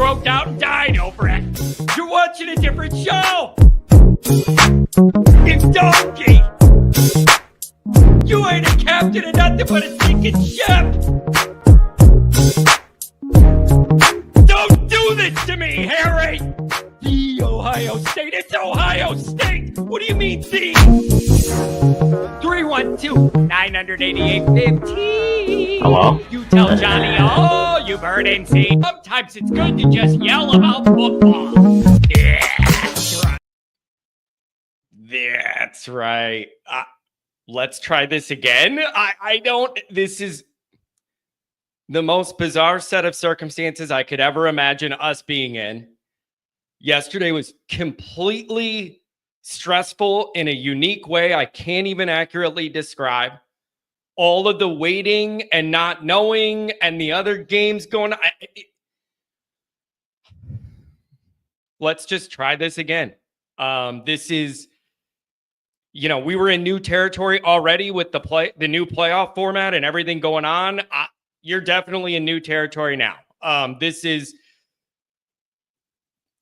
broke out and died over it. You're watching a different show. It's donkey. You ain't a captain of nothing but a sinking ship. Don't do this to me, Harry. The Ohio State. It's Ohio State. What do you mean, the? 312-988-15. Hello? You tell Johnny all you've heard and seen. Sometimes it's good to just yell about football. Yeah, that's right. That's right. Let's try this again. This is the most bizarre set of circumstances I could ever imagine us being in. Yesterday was completely stressful in a unique way I can't even accurately describe. All of the waiting and not knowing and the other games going on. Let's just try this again. This is, we were in new territory already with the new playoff format and everything going on. You're definitely in new territory now.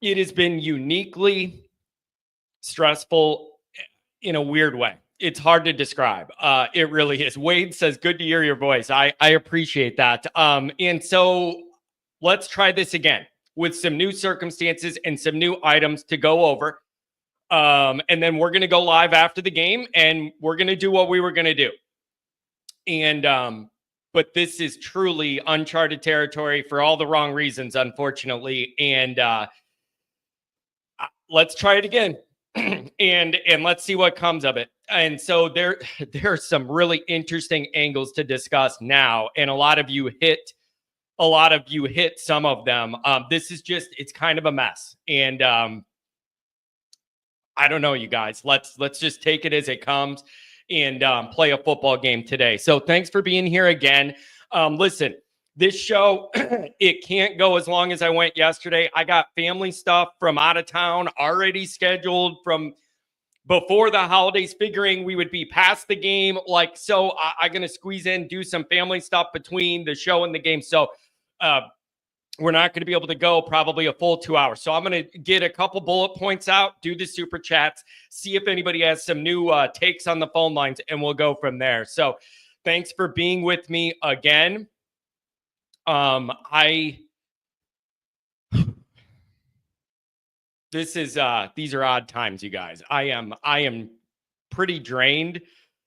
It has been uniquely stressful in a weird way. It's hard to describe. It really is. Wade says, good to hear your voice. I appreciate that. And so let's try this again with some new circumstances and some new items to go over. And then we're going to go live after the game and we're going to do what we were going to do. And, but this is truly uncharted territory for all the wrong reasons, unfortunately. And, let's try it again and let's see what comes of it. And so there are some really interesting angles to discuss now. And a lot of you hit some of them. This is it's kind of a mess. And I don't know, you guys, let's just take it as it comes and play a football game today. So thanks for being here again. Listen, this show, it can't go as long as I went yesterday. I got family stuff from out of town already scheduled from before the holidays, figuring we would be past the game. So I'm going to squeeze in, do some family stuff between the show and the game. So we're not going to be able to go probably a full 2 hours. So I'm going to get a couple bullet points out, do the super chats, see if anybody has some new takes on the phone lines, and we'll go from there. So thanks for being with me again. These are odd times, you guys. I am pretty drained.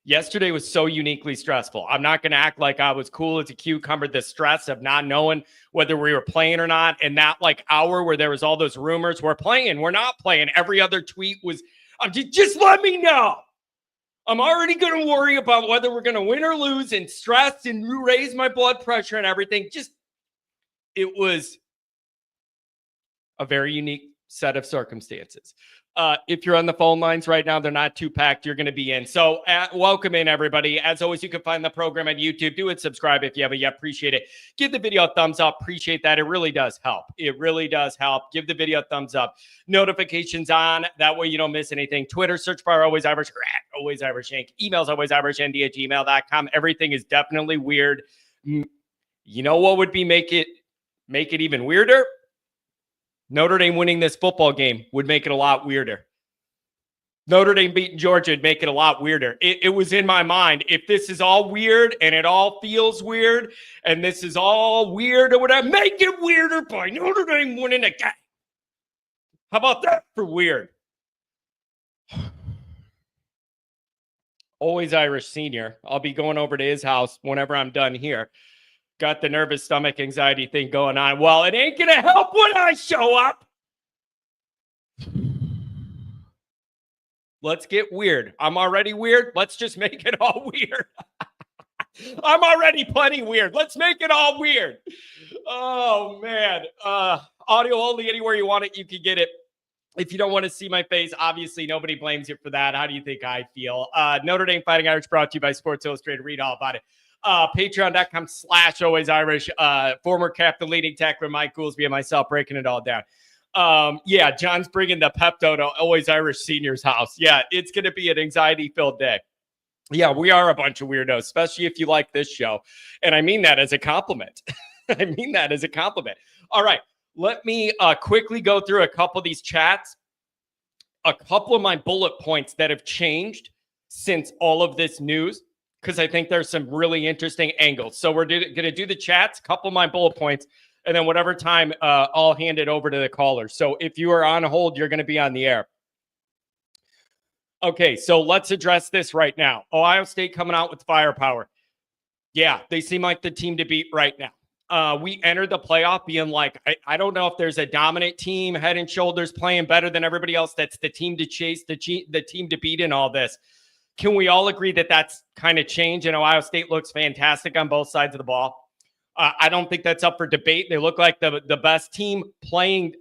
Yesterday was so uniquely stressful. I'm not going to act like I was cool as a cucumber. The stress of not knowing whether we were playing or not. And that hour where there was all those rumors, we're playing, we're not playing. Every other tweet was, just let me know. I'm already going to worry about whether we're going to win or lose and stress and raise my blood pressure and everything. It was a very unique set of circumstances. If you're on the phone lines right now, they're not too packed. You're going to be in. So welcome in, everybody. As always, you can find the program on YouTube. Do it. Subscribe if you haven't yet. Appreciate it. Give the video a thumbs up. Appreciate that. It really does help. It really does help. Give the video a thumbs up. Notifications on. That way you don't miss anything. Twitter, search bar Always Irish. Always Irish Inc. Emails alwaysirishnd@gmail.com. Everything is definitely weird. You know what would be make it even weirder? Notre Dame winning this football game would make it a lot weirder. Notre Dame beating Georgia would make it a lot weirder. It was in my mind. If this is all weird and it all feels weird and this is all weird or whatever, make it weirder by Notre Dame winning a game. How about that for weird? Always Irish Senior. I'll be going over to his house whenever I'm done here. Got the nervous stomach anxiety thing going on. Well, it ain't going to help when I show up. Let's get weird. I'm already weird. Let's just make it all weird. I'm already plenty weird. Let's make it all weird. Oh, man. Audio only. Anywhere you want it, you can get it. If you don't want to see my face, obviously nobody blames you for that. How do you think I feel? Notre Dame Fighting Irish brought to you by Sports Illustrated. Read all about it. Patreon.com/alwaysirisH. Former captain, leading tackler Mike Goolsby and myself breaking it all down. Yeah, John's bringing the Pepto to Always Irish Senior's house. Yeah, it's going to be an anxiety-filled day. Yeah, we are a bunch of weirdos, especially if you like this show. And I mean that as a compliment. I mean that as a compliment. All right, Let me quickly go through a couple of these chats. A couple of my bullet points that have changed since all of this news, because I think there's some really interesting angles. So we're going to do the chats, a couple of my bullet points, and then whatever time, I'll hand it over to the callers. So if you are on hold, you're going to be on the air. Okay, so let's address this right now. Ohio State coming out with firepower. Yeah, they seem like the team to beat right now. We entered the playoff being like, I don't know if there's a dominant team, head and shoulders, playing better than everybody else. That's the team to chase, the team to beat in all this. Can we all agree that that's kind of changed? And Ohio State looks fantastic on both sides of the ball. I don't think that's up for debate. They look like the best team playing,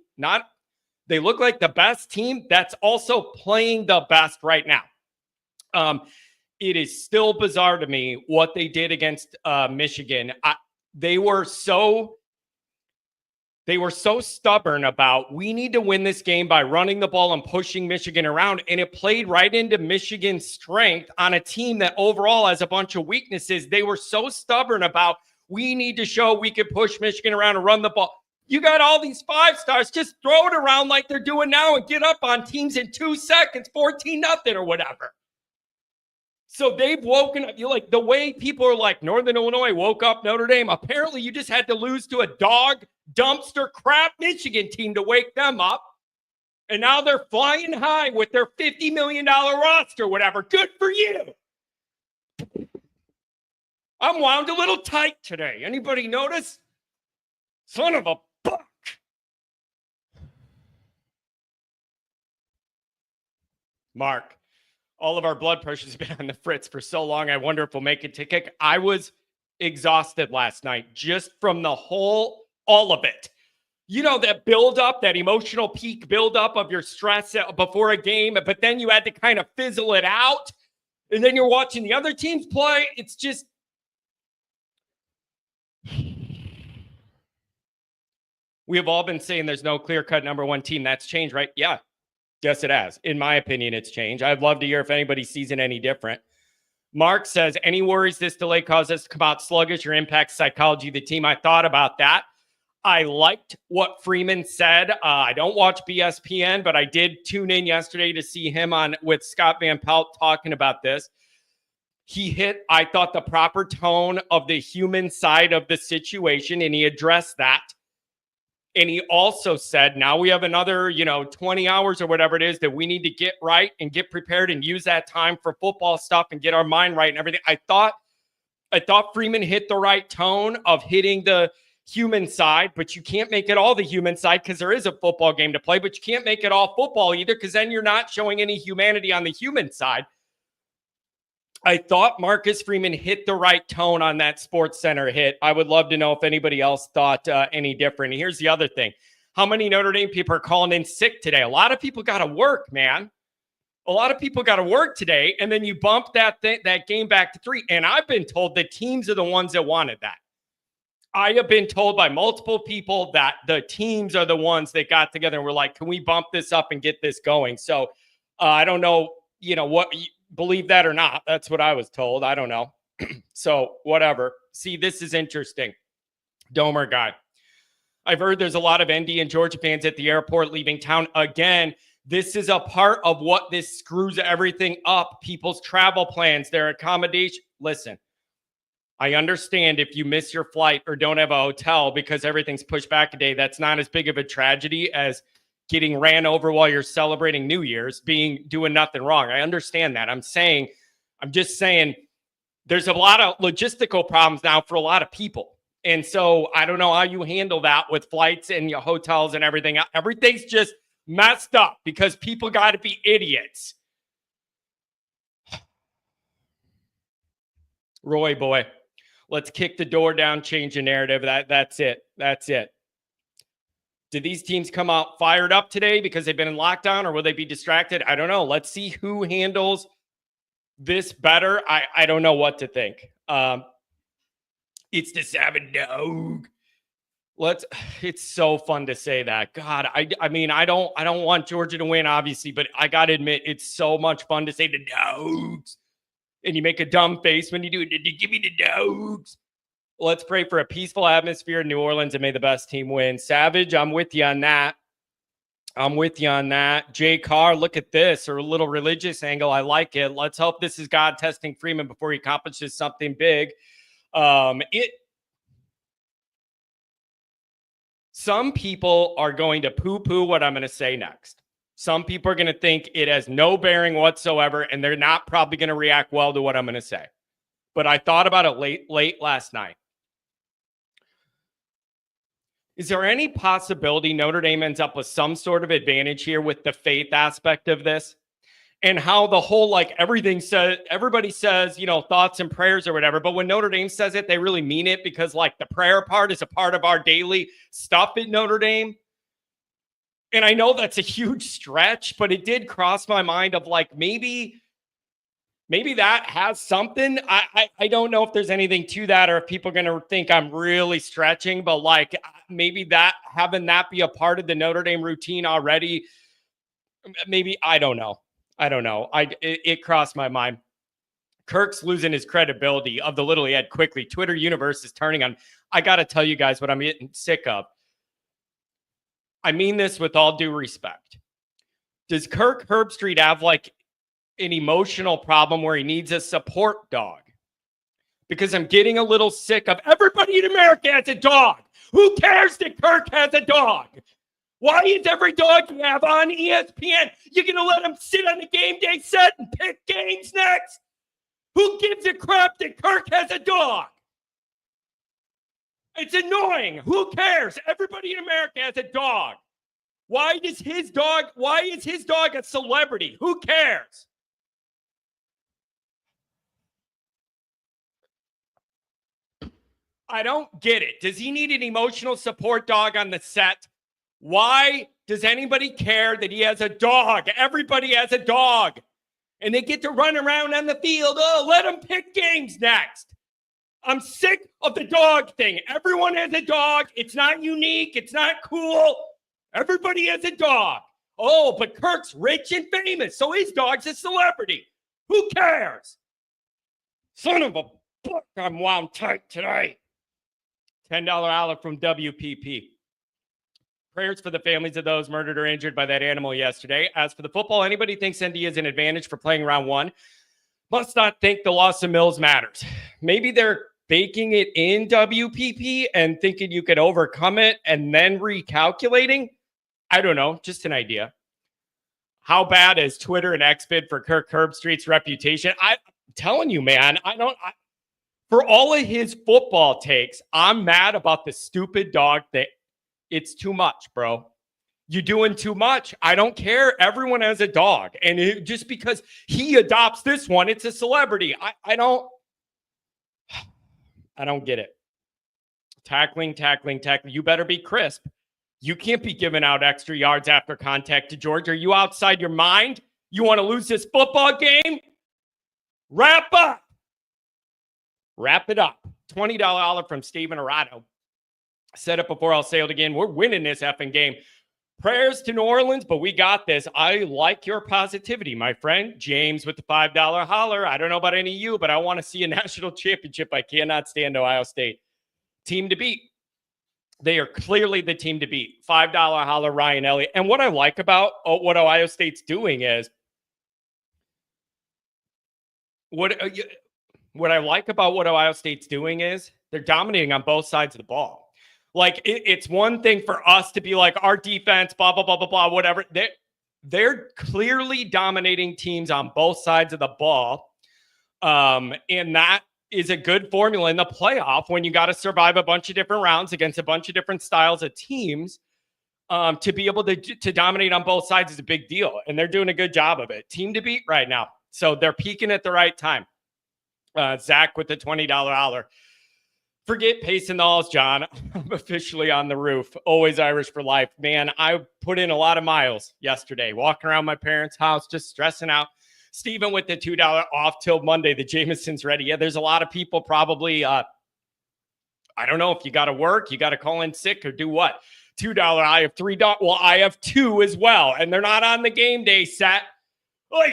they look like the best team that's also playing the best right now. It is still bizarre to me what they did against Michigan. They were so stubborn about, we need to win this game by running the ball and pushing Michigan around. And it played right into Michigan's strength on a team that overall has a bunch of weaknesses. They were so stubborn about, we need to show we can push Michigan around and run the ball. You got all these 5-stars, just throw it around like they're doing now and get up on teams in 2 seconds, 14-0 or whatever. So they've woken up. You like the way people are like, Northern Illinois woke up Notre Dame. Apparently, you just had to lose to a dog dumpster crap Michigan team to wake them up. And now they're flying high with their $50 million roster, whatever. Good for you. I'm wound a little tight today. Anybody notice? Son of a buck. Mark. All of our blood pressure's been on the fritz for so long. I wonder if we'll make it to kick. I was exhausted last night just from all of it. You know, that buildup, that emotional peak buildup of your stress before a game, but then you had to kind of fizzle it out. And then you're watching the other teams play. It's just. We have all been saying there's no clear-cut number one team. That's changed, right? Yeah. Yes, it has. In my opinion, it's changed. I'd love to hear if anybody sees it any different. Mark says, any worries this delay caused us to come out sluggish or impact psychology of the team? I thought about that. I liked what Freeman said. I don't watch BSPN, but I did tune in yesterday to see him on with Scott Van Pelt talking about this. He hit, I thought, the proper tone of the human side of the situation, and he addressed that. And he also said, now we have another, 20 hours or whatever it is that we need to get right and get prepared and use that time for football stuff and get our mind right and everything. I thought Freeman hit the right tone of hitting the human side, but you can't make it all the human side because there is a football game to play, but you can't make it all football either because then you're not showing any humanity on the human side. I thought Marcus Freeman hit the right tone on that Sports Center hit. I would love to know if anybody else thought any different. And here's the other thing. How many Notre Dame people are calling in sick today? A lot of people got to work, man. A lot of people got to work today. And then you bump that game back to 3. And I've been told the teams are the ones that wanted that. I have been told by multiple people that the teams are the ones that got together and were like, can we bump this up and get this going? So I don't know, what believe that or not. That's what I was told. I don't know. So whatever. See, this is interesting. Domer guy. I've heard there's a lot of ND and Georgia fans at the airport leaving town. Again, this is a part of what this screws everything up. People's travel plans, their accommodation. Listen, I understand if you miss your flight or don't have a hotel because everything's pushed back a day. That's not as big of a tragedy as getting ran over while you're celebrating New Year's, doing nothing wrong. I understand that. I'm just saying there's a lot of logistical problems now for a lot of people. And so I don't know how you handle that with flights and your hotels and everything. Everything's just messed up because people got to be idiots. Roy boy, let's kick the door down, change the narrative. That's it. That's it. Did these teams come out fired up today because they've been in lockdown, or will they be distracted? I don't know. Let's see who handles this better. I don't know what to think. It's the Savage Dog. It's so fun to say that. God, I mean, I don't want Georgia to win, obviously, but I got to admit, it's so much fun to say the Dogs. And you make a dumb face when you do it. Did you give me the Dogs? Let's pray for a peaceful atmosphere in New Orleans and may the best team win. Savage, I'm with you on that. Jay Carr, look at this, or a little religious angle. I like it. Let's hope this is God testing Freeman before he accomplishes something big. Some people are going to poo-poo what I'm going to say next. Some people are going to think it has no bearing whatsoever, and they're not probably going to react well to what I'm going to say. But I thought about it late last night. Is there any possibility Notre Dame ends up with some sort of advantage here with the faith aspect of this? And how the whole, like, everybody says, thoughts and prayers or whatever. But when Notre Dame says it, they really mean it because, like, the prayer part is a part of our daily stuff at Notre Dame. And I know that's a huge stretch, but it did cross my mind of, like, maybe that has something. I don't know if there's anything to that or if people are going to think I'm really stretching, but, like, maybe having that be a part of the Notre Dame routine already, maybe, I don't know. It crossed my mind. Kirk's losing his credibility of the little he had quickly. Twitter universe is turning on. I got to tell you guys what I'm getting sick of. I mean this with all due respect. Does Kirk Herbstreit have, like, an emotional problem where he needs a support dog? Because I'm getting a little sick of everybody in America has a dog. Who cares that Kirk has a dog? Why is every dog you have on ESPN? You're going to let him sit on the game day set and pick games next? Who gives a crap that Kirk has a dog? It's annoying. Who cares? Everybody in America has a dog. Why is his dog a celebrity? Who cares? I don't get it. Does he need an emotional support dog on the set? Why does anybody care that he has a dog? Everybody has a dog. And they get to run around on the field. Oh, let them pick games next. I'm sick of the dog thing. Everyone has a dog. It's not unique. It's not cool. Everybody has a dog. Oh, but Kirk's rich and famous, so his dog's a celebrity. Who cares? Son of a buck, I'm wound tight today. $10 olive from WPP. Prayers for the families of those murdered or injured by that animal yesterday. As for the football, anybody thinks ND is an advantage for playing round one must not think the loss of Mills matters. Maybe they're baking it in WPP and thinking you could overcome it and then recalculating. I don't know. Just an idea. How bad is Twitter and XBid for Kirk Herbstreit's reputation? I'm telling you, man, for all of his football takes, I'm mad about the stupid dog thing. It's too much, bro. You're doing too much. I don't care. Everyone has a dog. And just because he adopts this one, it's a celebrity. I don't get it. Tackling. You better be crisp. You can't be giving out extra yards after contact to George. Are you outside your mind? You want to lose this football game? Wrap it up. $20 olive from Steven Arado. Said it before, I'll say it again. We're winning this effing game. Prayers to New Orleans, but we got this. I like your positivity, my friend. James with the $5 holler. I don't know about any of you, but I want to see a national championship. I cannot stand Ohio State. Team to beat. They are clearly the team to beat. $5 holler, Ryan Elliott. And what I like about what Ohio State's doing is, what I like about what Ohio State's doing is they're dominating on both sides of the ball. Like, it's one thing for us to be like, our defense, blah, blah, blah, blah, blah, whatever. They're clearly dominating teams on both sides of the ball. And that is a good formula in the playoff when you got to survive a bunch of different rounds against a bunch of different styles of teams. To be able to dominate on both sides is a big deal. And they're doing a good job of it. Team to beat right now. So they're peaking at the right time. Zach with the $20 holler. Forget pacing the halls, John. I'm officially on the roof. Always Irish for life. Man, I put in a lot of miles yesterday, walking around my parents' house, just stressing out. Steven with the $2 off till Monday. The Jameson's ready. Yeah, there's a lot of people probably, I don't know if you got to work, you got to call in sick or do what. $2. I have $3. Well, I have two as well, and they're not on the game day set. Like,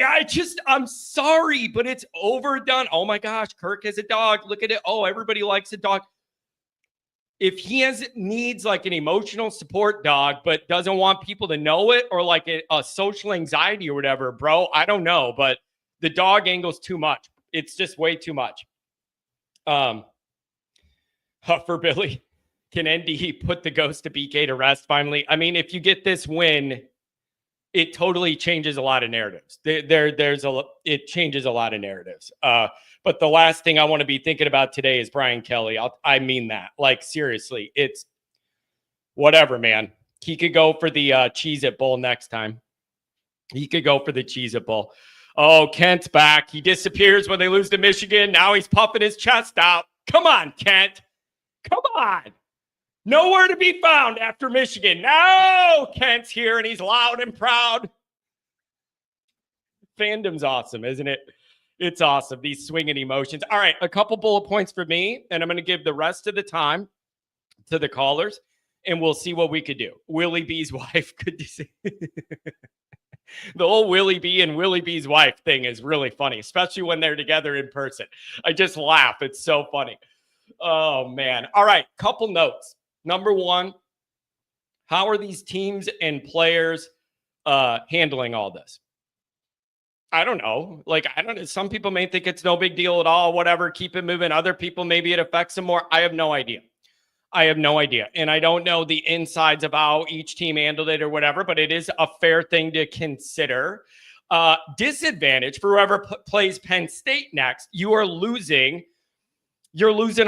I'm sorry, but it's overdone. Oh my gosh, Kirk has a dog. Look at it. Oh, everybody likes a dog. if he needs like an emotional support dog, but doesn't want people to know it, or like a social anxiety or whatever, bro, I don't know, but the dog angle's too much. It's just way too much. For Billy, can ND put the ghost to BK to rest finally? I mean, if you get this win, it totally changes a lot of narratives. It changes a lot of narratives. But the last thing I want to be thinking about today is Brian Kelly. I mean that. Like, seriously, it's whatever, man. He could go for the Cheez-It Bowl next time. He could go for the Cheez-It Bowl. Oh, Kent's back. He disappears when they lose to Michigan. Now he's puffing his chest out. Come on, Kent. Come on. Nowhere to be found after Michigan. No, Kent's here and he's loud and proud. Fandom's awesome, isn't it? It's awesome. These swinging emotions. All right, a couple bullet points for me, and I'm going to give the rest of the time to the callers, and we'll see what we could do. Willie B's wife. Good to see. The whole Willie B and Willie B's wife thing is really funny, especially when they're together in person. I just laugh. It's so funny. Oh, man. All right, couple notes. Number one, how are these teams and players handling all this? I don't know. Like, I don't know. Some people may think it's no big deal at all, whatever, keep it moving. Other people, maybe it affects them more. I have no idea. And I don't know the insides of how each team handled it or whatever, but it is a fair thing to consider. Disadvantage for whoever plays Penn State next. You're losing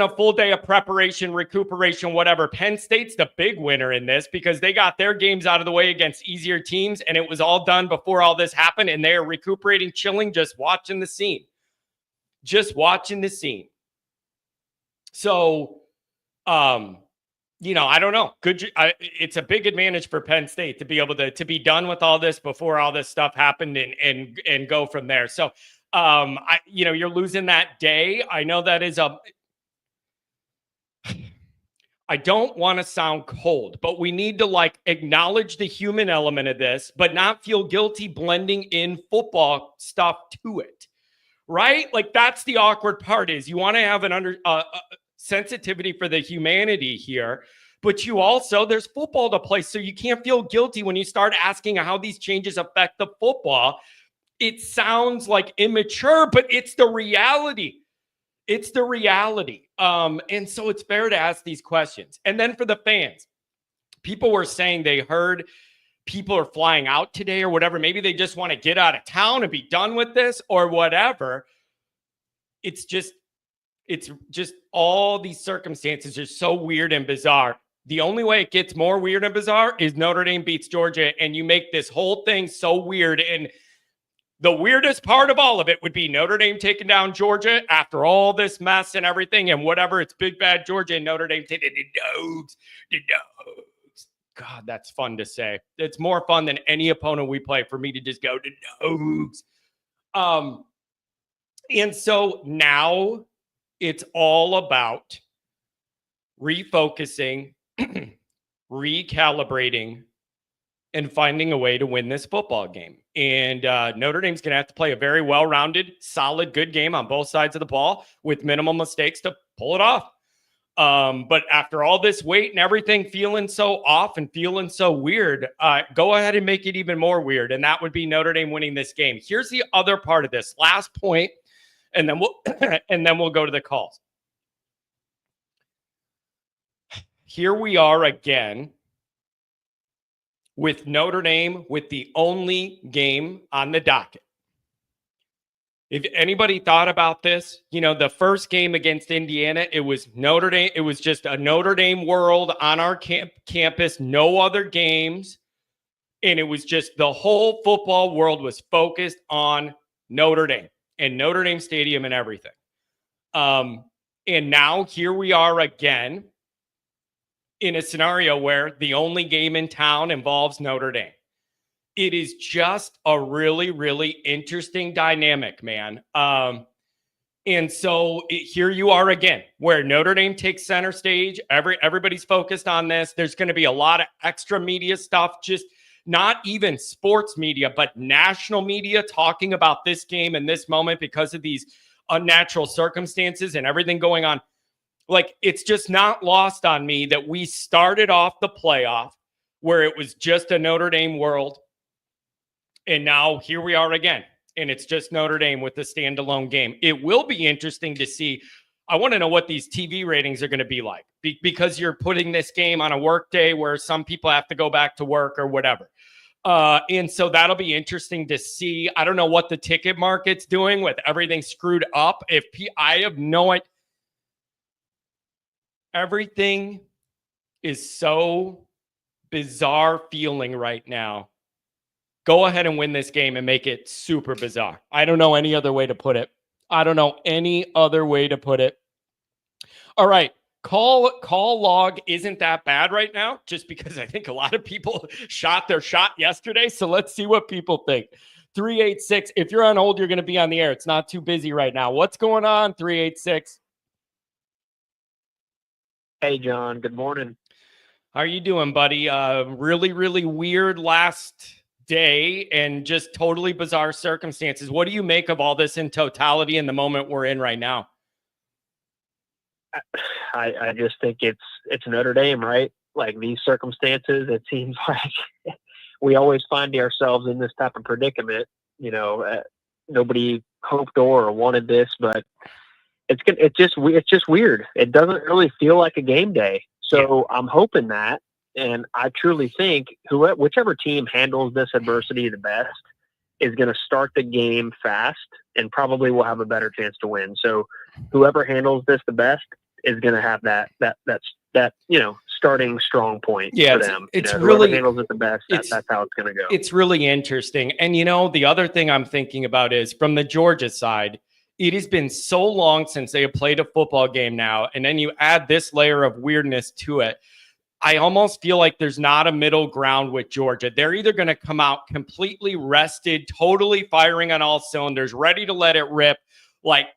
a full day of preparation, recuperation, whatever. Penn State's the big winner in this because they got their games out of the way against easier teams, and it was all done before all this happened, and they're recuperating, chilling, just watching the scene. So, I don't know. It's a big advantage for Penn State to be able to be done with all this before all this stuff happened and go from there. So, you're losing that day. I know that is I don't want to sound cold, but we need to acknowledge the human element of this, but not feel guilty blending in football stuff to it, right? Like, that's the awkward part. Is you want to have an sensitivity for the humanity here, but you also, there's football to play, so you can't feel guilty when you start asking how these changes affect the football. It sounds like immature, but it's the reality. And so it's fair to ask these questions. And then for the fans, people were saying they heard people are flying out today or whatever. Maybe they just want to get out of town and be done with this or whatever. It's just all these circumstances are so weird and bizarre. The only way it gets more weird and bizarre is Notre Dame beats Georgia, and you make this whole thing so weird. And the weirdest part of all of it would be Notre Dame taking down Georgia after all this mess and everything and whatever. It's big, bad Georgia, and Notre Dame taking the dogs. God, that's fun to say. It's more fun than any opponent we play for me to just go to dogs. And so now it's all about refocusing, recalibrating, and finding a way to win this football game. And Notre Dame's going to have to play a very well-rounded, solid, good game on both sides of the ball with minimal mistakes to pull it off. But after all this weight and everything feeling so off and feeling so weird, go ahead and make it even more weird. And that would be Notre Dame winning this game. Here's the other part of this last point, and then we'll go to the calls. Here we are again with Notre Dame with the only game on the docket. If anybody thought about this, the first game against Indiana, it was Notre Dame. It was just a Notre Dame world on our campus, no other games. And it was just the whole football world was focused on Notre Dame and Notre Dame Stadium and everything. And now here we are again in a scenario where the only game in town involves Notre Dame. It is just a really, really interesting dynamic, man. And so here you are again, where Notre Dame takes center stage. Everybody's focused on this. There's going to be a lot of extra media stuff, just not even sports media, but national media talking about this game and this moment because of these unnatural circumstances and everything going on Like, it's just not lost on me that we started off the playoff where it was just a Notre Dame world. And now here we are again. And it's just Notre Dame with the standalone game. It will be interesting to see. I want to know what these TV ratings are going to be like because you're putting this game on a work day where some people have to go back to work or whatever. And so that'll be interesting to see. I don't know what the ticket market's doing with everything screwed up. I have no idea. Everything is so bizarre feeling right now. Go ahead and win this game and make it super bizarre. I don't know any other way to put it. All right. Call log isn't that bad right now, just because I think a lot of people shot their shot yesterday. So let's see what people think. 386. If you're on hold, you're going to be on the air. It's not too busy right now. What's going on? 386. Hey, John. Good morning. How are you doing, buddy? Really, really weird last day and just totally bizarre circumstances. What do you make of all this in totality in the moment we're in right now? I just think it's Notre Dame, right? Like, these circumstances, it seems like we always find ourselves in this type of predicament. Nobody hoped or wanted this, but it's just weird. It doesn't really feel like a game day. So I'm hoping that, and I truly think whichever team handles this adversity the best is going to start the game fast and probably will have a better chance to win. So whoever handles this the best is going to have that starting strong point for them. It's whoever really handles it the best. That's how it's going to go. It's really interesting. And the other thing I'm thinking about is from the Georgia side, it has been so long since they have played a football game now. And then you add this layer of weirdness to it. I almost feel like there's not a middle ground with Georgia. They're either going to come out completely rested, totally firing on all cylinders, ready to let it rip, like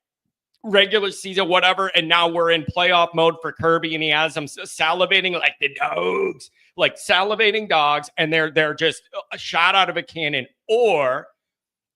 regular season, whatever. And now we're in playoff mode for Kirby, and he has them salivating like the dogs, like salivating dogs. And they're just a shot out of a cannon. Or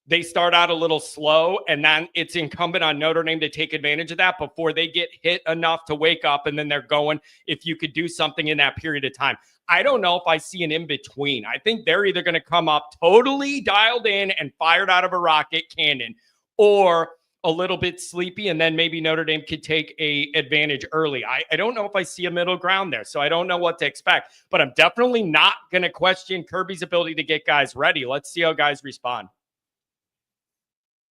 they start out a little slow, and then it's incumbent on Notre Dame to take advantage of that before they get hit enough to wake up, and then they're going if you could do something in that period of time. I don't know if I see an in-between. I think they're either going to come up totally dialed in and fired out of a rocket cannon, or a little bit sleepy, and then maybe Notre Dame could take a advantage early. I don't know if I see a middle ground there, so I don't know what to expect. But I'm definitely not going to question Kirby's ability to get guys ready. Let's see how guys respond.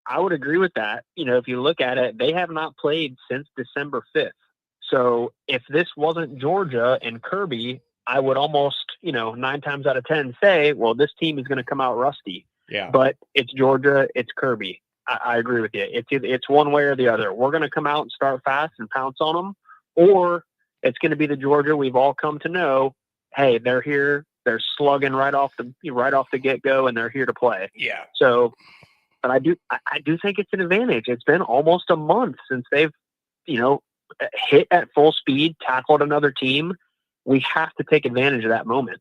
I would agree with that. If you look at it, they have not played since December 5th. So if this wasn't Georgia and Kirby, I would almost, 9 times out of 10 say, well, this team is going to come out rusty. Yeah. But it's Georgia, it's Kirby. I agree with you. It's one way or the other. We're going to come out and start fast and pounce on them, or it's going to be the Georgia we've all come to know. Hey, they're here. They're slugging right off the get-go, and they're here to play. Yeah. So. But I do think it's an advantage. It's been almost a month since they've, hit at full speed, tackled another team. We have to take advantage of that moment.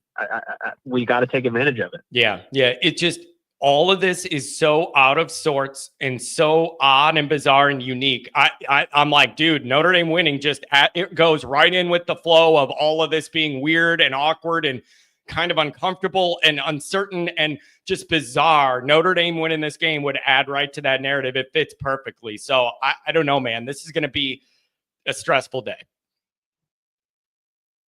We got to take advantage of it. Yeah. It just, all of this is so out of sorts and so odd and bizarre and unique. I'm like, dude, Notre Dame winning it goes right in with the flow of all of this being weird and awkward and kind of uncomfortable and uncertain and just bizarre. Notre Dame winning this game would add right to that narrative. It fits perfectly. So I don't know, man. This is going to be a stressful day.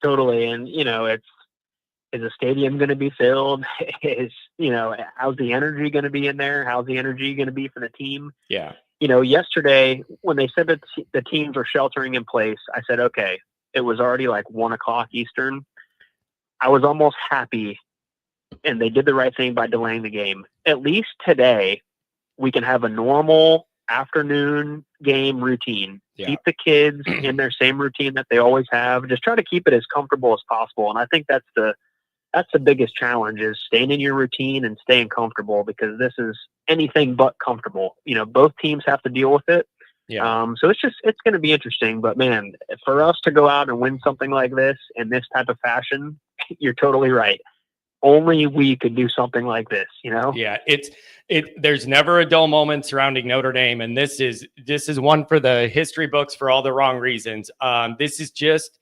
Totally. And, is the stadium going to be filled? How's the energy going to be in there? How's the energy going to be for the team? Yeah. Yesterday when they said that the teams were sheltering in place, I said, okay, it was already like 1:00 Eastern. I was almost happy, and they did the right thing by delaying the game. At least today, we can have a normal afternoon game routine. Yeah. Keep the kids in their same routine that they always have. Just try to keep it as comfortable as possible. And I think that's the biggest challenge, is staying in your routine and staying comfortable, because this is anything but comfortable. Both teams have to deal with it. Yeah. So it's going to be interesting. But man, for us to go out and win something like this in this type of fashion, you're totally right. only we could do something like this, you know? Yeah, there's never a dull moment surrounding Notre Dame, and this is one for the history books for all the wrong reasons. This is just,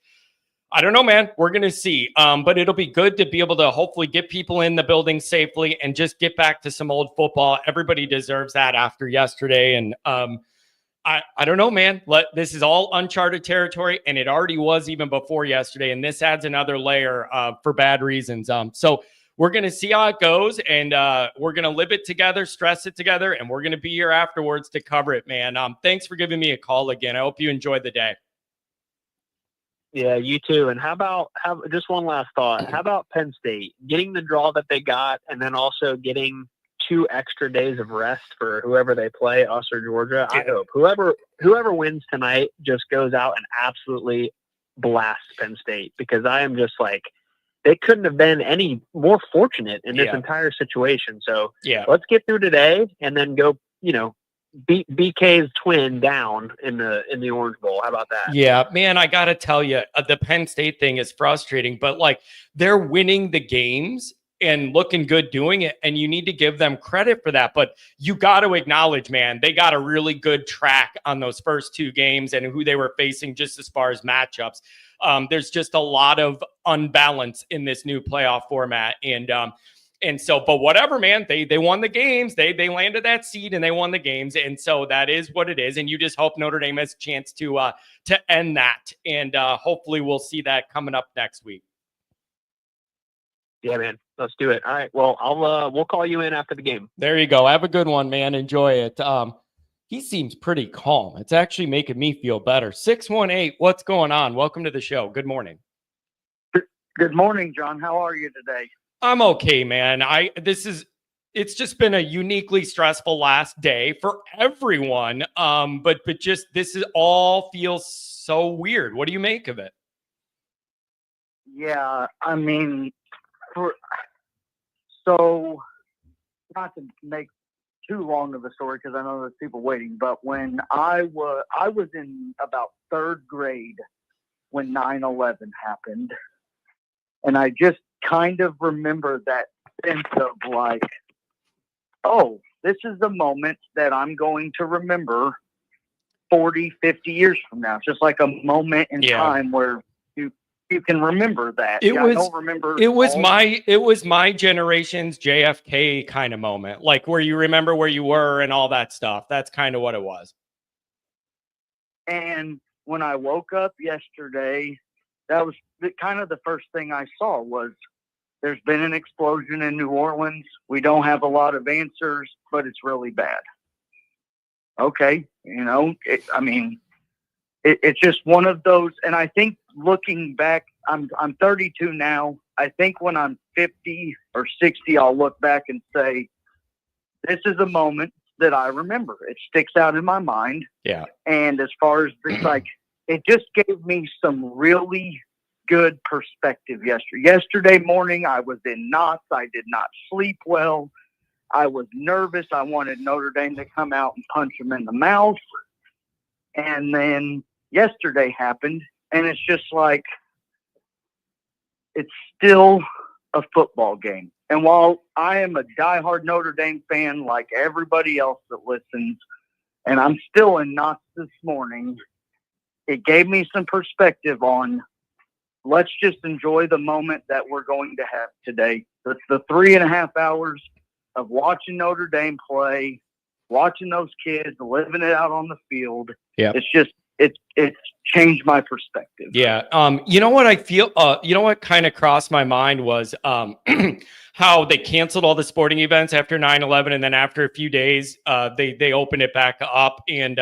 I don't know, man. We're gonna see. But it'll be good to be able to hopefully get people in the building safely and just get back to some old football. Everybody deserves that after yesterday, and I don't know, man. This is all uncharted territory, and it already was even before yesterday, and this adds another layer for bad reasons. So we're going to see how it goes, and we're going to live it together, stress it together, and we're going to be here afterwards to cover it, man. Thanks for giving me a call again. I hope you enjoyed the day. Yeah, you too. And just one last thought. How about Penn State getting the draw that they got, and then also getting 2 extra days of rest for whoever they play, us or Georgia? I hope whoever wins tonight just goes out and absolutely blasts Penn State, because I am just like, they couldn't have been any more fortunate in this entire situation. So let's get through today and then go, beat BK's twin down in the Orange Bowl. How about that? Yeah, man, I got to tell you, the Penn State thing is frustrating, but like, they're winning the games and looking good doing it, and you need to give them credit for that. But you got to acknowledge, man, they got a really good track on those first 2 games and who they were facing just as far as matchups. There's just a lot of unbalance in this new playoff format. And so, but whatever, man, they won the games. They landed that seed and they won the games. And so that is what it is. And you just hope Notre Dame has a chance to end that. And hopefully we'll see that coming up next week. Yeah, man. Let's do it. All right. Well, we'll call you in after the game. There you go. Have a good one, man. Enjoy it. He seems pretty calm. It's actually making me feel better. 618, what's going on? Welcome to the show. Good morning. Good morning, John. How are you today? I'm okay, man. It's just been a uniquely stressful last day for everyone. But just all feels so weird. What do you make of it? Yeah, I mean, so not to make too long of a story, because I know there's people waiting, but when I was in about 3rd grade when 9/11 happened, and I just kind of remember that sense of like, oh, this is the moment that I'm going to remember 40, 50 years from now. It's just like a moment in time where you can remember that. I don't remember. It was my generation's JFK kind of moment, like where you remember where you were and all that stuff. That's kind of what it was. And when I woke up yesterday, that was kind of the first thing I saw was there's been an explosion in New Orleans. We don't have a lot of answers, but it's really bad. Okay. It's just one of those. And I think looking back, I'm 32 now. I think when I'm 50 or 60, I'll look back and say, this is a moment that I remember. It sticks out in my mind. Yeah. And as far as it just gave me some really good perspective yesterday morning. I was in knots. I did not sleep well. I was nervous. I wanted Notre Dame to come out and punch them in the mouth. And then yesterday happened, and it's just like, it's still a football game. And while I am a diehard Notre Dame fan like everybody else that listens, and I'm still in knots this morning, it gave me some perspective on, let's just enjoy the moment that we're going to have today. It's the 3.5 hours of watching Notre Dame play, watching those kids living it out on the field. Yeah. It's just, it's changed my perspective. Yeah. You know what I feel, what kind of crossed my mind was how they canceled all the sporting events after 9/11. And then after a few days, they opened it back up, and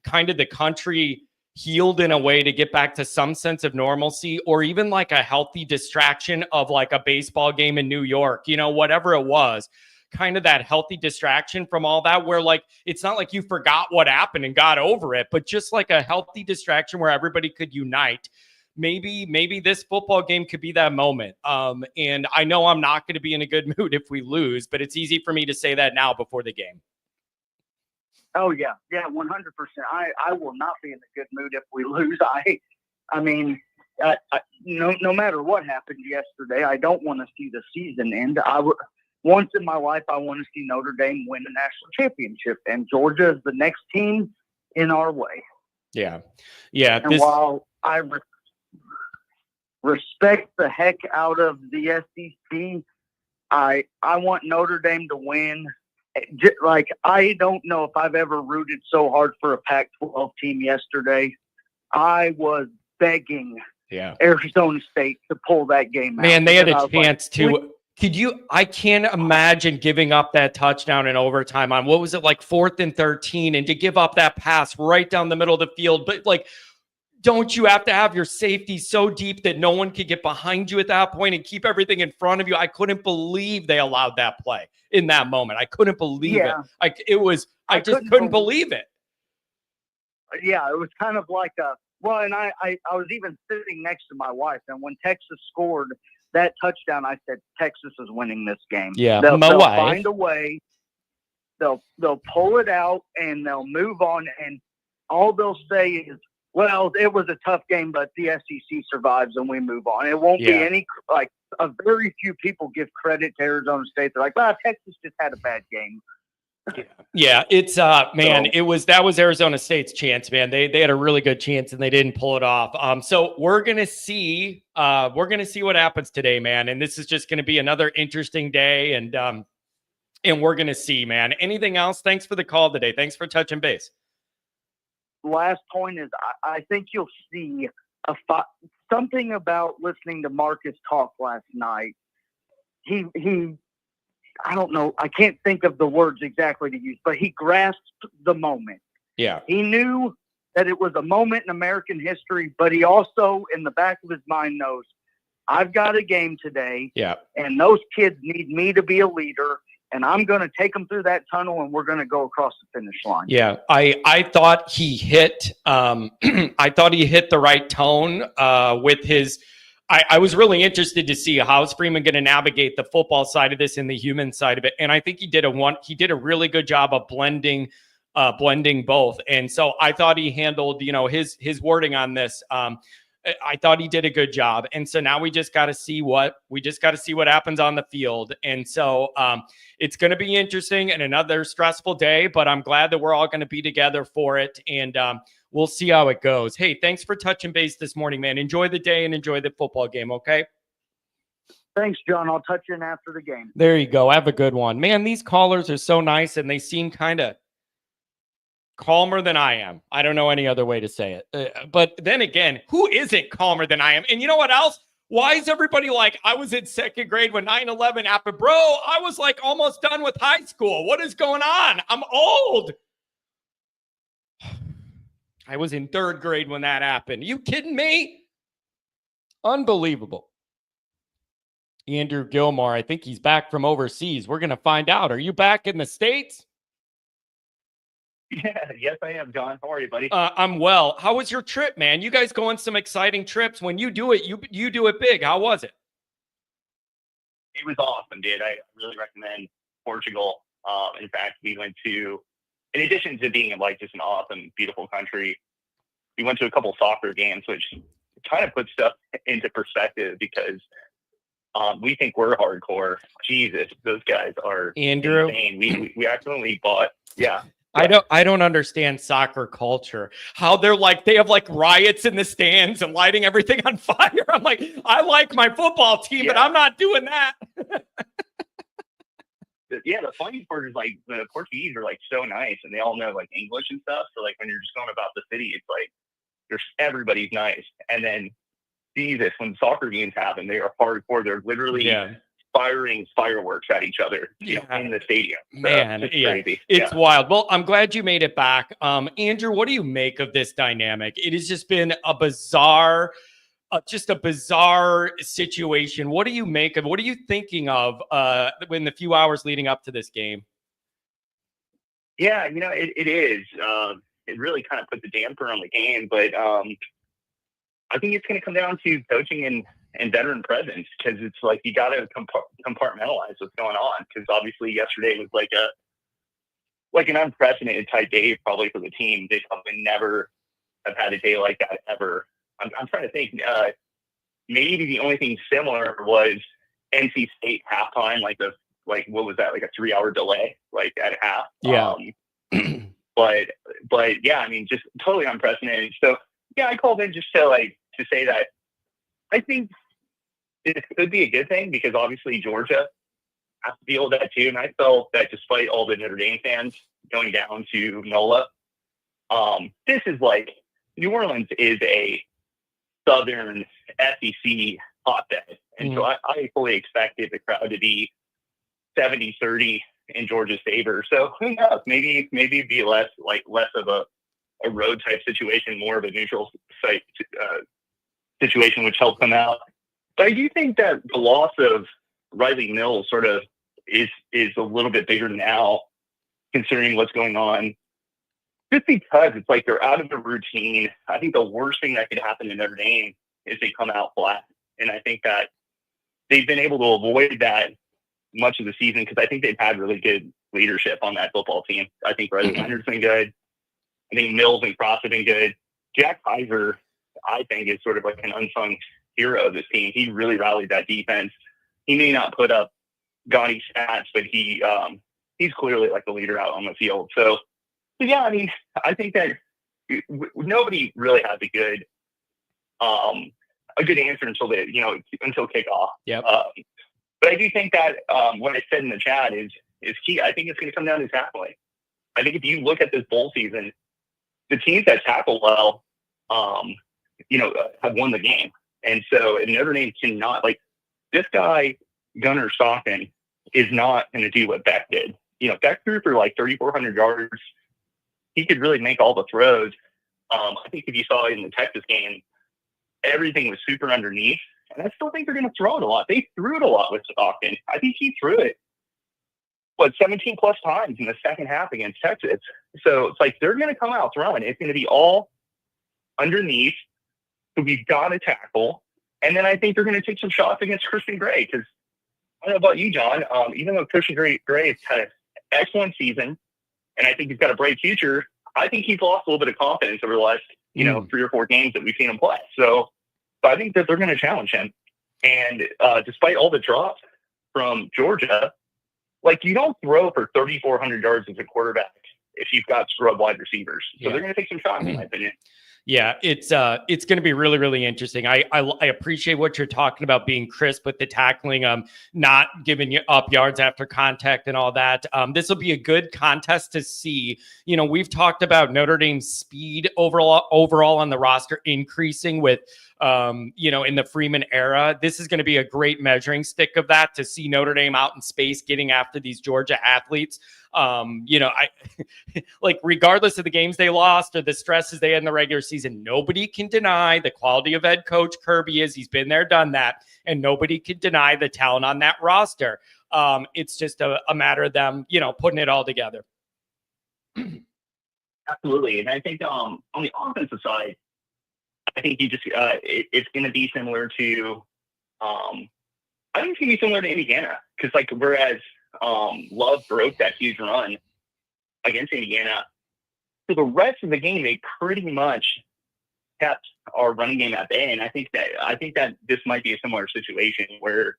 kind of the country healed in a way to get back to some sense of normalcy, or even like a healthy distraction of like a baseball game in New York, whatever it was. Kind of that healthy distraction from all that, where like, it's not like you forgot what happened and got over it, but just like a healthy distraction where everybody could unite. Maybe this football game could be that moment. And I know I'm not going to be in a good mood if we lose, but it's easy for me to say that now before the game. Oh yeah. Yeah. 100%. I will not be in a good mood if we lose. no matter what happened yesterday, I don't want to see the season end. Once in my life, I want to see Notre Dame win a national championship, and Georgia is the next team in our way. Yeah. And while I respect the heck out of the SEC, I want Notre Dame to win. Like, I don't know if I've ever rooted so hard for a Pac-12 team yesterday. I was begging Arizona State to pull that game out. Man, they had a chance to. I can't imagine giving up that touchdown in overtime on, what was it, like 4th and 13, and to give up that pass right down the middle of the field. But like, don't you have to have your safety so deep that no one could get behind you at that point and keep everything in front of you? I couldn't believe they allowed that play in that moment. I couldn't believe it. I just couldn't believe it. Yeah, it was kind of like and I was even sitting next to my wife, and when Texas scored that touchdown, I said, Texas is winning this game. Yeah, they'll find a way. They'll pull it out, and they'll move on, and all they'll say is, well, it was a tough game, but the SEC survives and we move on. It won't be any, like, a very few people give credit to Arizona State. They're like, well, Texas just had a bad game. Yeah, it's that was Arizona State's chance, man. They had a really good chance and they didn't pull it off. So we're gonna see what happens today, man. And this is just gonna be another interesting day, and we're gonna see, man. Anything else? Thanks for the call today. Thanks for touching base. Last point is, I think you'll see something about listening to Marcus talk last night. He I don't know. I can't think of the words exactly to use, but he grasped the moment. Yeah. He knew that it was a moment in American history, but he also, in the back of his mind, knows, I've got a game today. Yeah. And those kids need me to be a leader, and I'm going to take them through that tunnel, and we're going to go across the finish line. Yeah. I thought he hit, the right tone with his. I was really interested to see how's Freeman going to navigate the football side of this and the human side of it. And I think he did a really good job of blending both. And so I thought he handled, his wording on this. I thought he did a good job. And so now we just got to see what happens on the field. And so it's going to be interesting and another stressful day, but I'm glad that we're all going to be together for it. And we'll see how it goes. Hey, thanks for touching base this morning, man. Enjoy the day and enjoy the football game, okay? Thanks, John. I'll touch in after the game. There you go. Have a good one. Man, these callers are so nice, and they seem kind of calmer than I am. I don't know any other way to say it. But then again, who isn't calmer than I am? And you know what else? Why is everybody like, I was in second grade when 9/11 happened? Bro, I was like almost done with high school. What is going on? I'm old. I was in third grade when that happened. Are you kidding me? Unbelievable. Andrew Gilmore, I think he's back from overseas. We're going to find out. Are you back in the States? Yeah, yes, I am, John. How are you, buddy? I'm well. How was your trip, man? You guys go on some exciting trips. When you do it, you do it big. How was it? It was awesome, dude. I really recommend Portugal. In fact, we went to, in addition to being like just an awesome, beautiful country, we went to a couple soccer games, which kind of puts stuff into perspective because we think we're hardcore. Jesus, those guys are Andrew. Insane. We accidentally bought, yeah. I don't understand soccer culture. How they have like riots in the stands and lighting everything on fire. I'm like, I like my football team, but I'm not doing that. Yeah, the funny part is like the Portuguese are like so nice and they all know like English and stuff. So like when you're just going about the city, it's like everybody's nice. And then Jesus, when soccer games happen, they are hardcore. They're literally firing fireworks at each other in the stadium. So man, it's crazy. It's wild. Well, I'm glad you made it back. Andrew, what do you make of this dynamic? It has just been a bizarre situation. What do you make of? What are you thinking of in the few hours leading up to this game? Yeah, it is. It really kind of put the damper on the game, but I think it's going to come down to coaching and veteran presence because it's like you got to compartmentalize what's going on because obviously yesterday was like an unprecedented type day probably for the team. They probably never have had a day like that ever. I'm trying to think. maybe the only thing similar was NC State halftime, what was that, like a 3-hour delay, like at half. Yeah. But yeah, I mean, just totally unprecedented. So yeah, I called in just to say that I think it could be a good thing because obviously Georgia has to deal with that too. And I felt that despite all the Notre Dame fans going down to NOLA, this is like New Orleans is a Southern SEC hotbed. And so I fully expected the crowd to be 70-30 in Georgia's favor. So who knows? Maybe it'd be less of a road type situation, more of a neutral site situation, which helped them out. But I do think that the loss of Riley Mills sort of is a little bit bigger now, considering what's going on. Just because it's like they're out of the routine. I think the worst thing that could happen to Notre Dame is they come out flat. And I think that they've been able to avoid that much of the season because I think they've had really good leadership on that football team. I think Riley Leonard's been good. I think Mills and Cross have been good. Jack Kaiser, I think, is sort of like an unsung hero of this team. He really rallied that defense. He may not put up gaudy stats, but he's clearly like the leader out on the field. So yeah, I mean, I think that nobody really has a good answer until kickoff. Yep. But I do think that what I said in the chat is key. I think it's going to come down to tackling. I think if you look at this bowl season, the teams that tackle well, have won the game. And so Notre Dame cannot, this guy, Gunnar Stockton, is not going to do what Beck did. Beck threw for 3,400 yards. He could really make all the throws. I think if you saw in the Texas game, everything was super underneath. And I still think they're going to throw it a lot. They threw it a lot with Stockton. I think he threw it, 17 plus times in the second half against Texas. So it's like they're going to come out throwing. It's going to be all underneath. So we've got to tackle. And then I think they're going to take some shots against Christian Gray because I don't know about you, John. Even though Christian Gray has had an excellent season, and I think he's got a bright future, I think he's lost a little bit of confidence over the last 3 or 4 games that we've seen him play. So I think that they're going to challenge him. And despite all the drops from Georgia, you don't throw for 3,400 yards as a quarterback if you've got scrub wide receivers. So they're going to take some shots, in my opinion. Yeah, it's going to be really, really interesting. I appreciate what you're talking about, being crisp with the tackling, not giving you up yards after contact and all that. This will be a good contest to see. We've talked about Notre Dame's speed overall on the roster increasing with, in the Freeman era. This is going to be a great measuring stick of that, to see Notre Dame out in space getting after these Georgia athletes. Regardless of the games they lost or the stresses they had in the regular season, nobody can deny the quality of head coach Kirby is. He's been there, done that, and nobody can deny the talent on that roster. It's just a matter of them, putting it all together. Absolutely. And I think on the offensive side, I think you just it's going to be similar to I think it's going to be similar to Indiana because whereas Love broke that huge run against Indiana, for the rest of the game they pretty much kept our running game at bay. And I think that this might be a similar situation where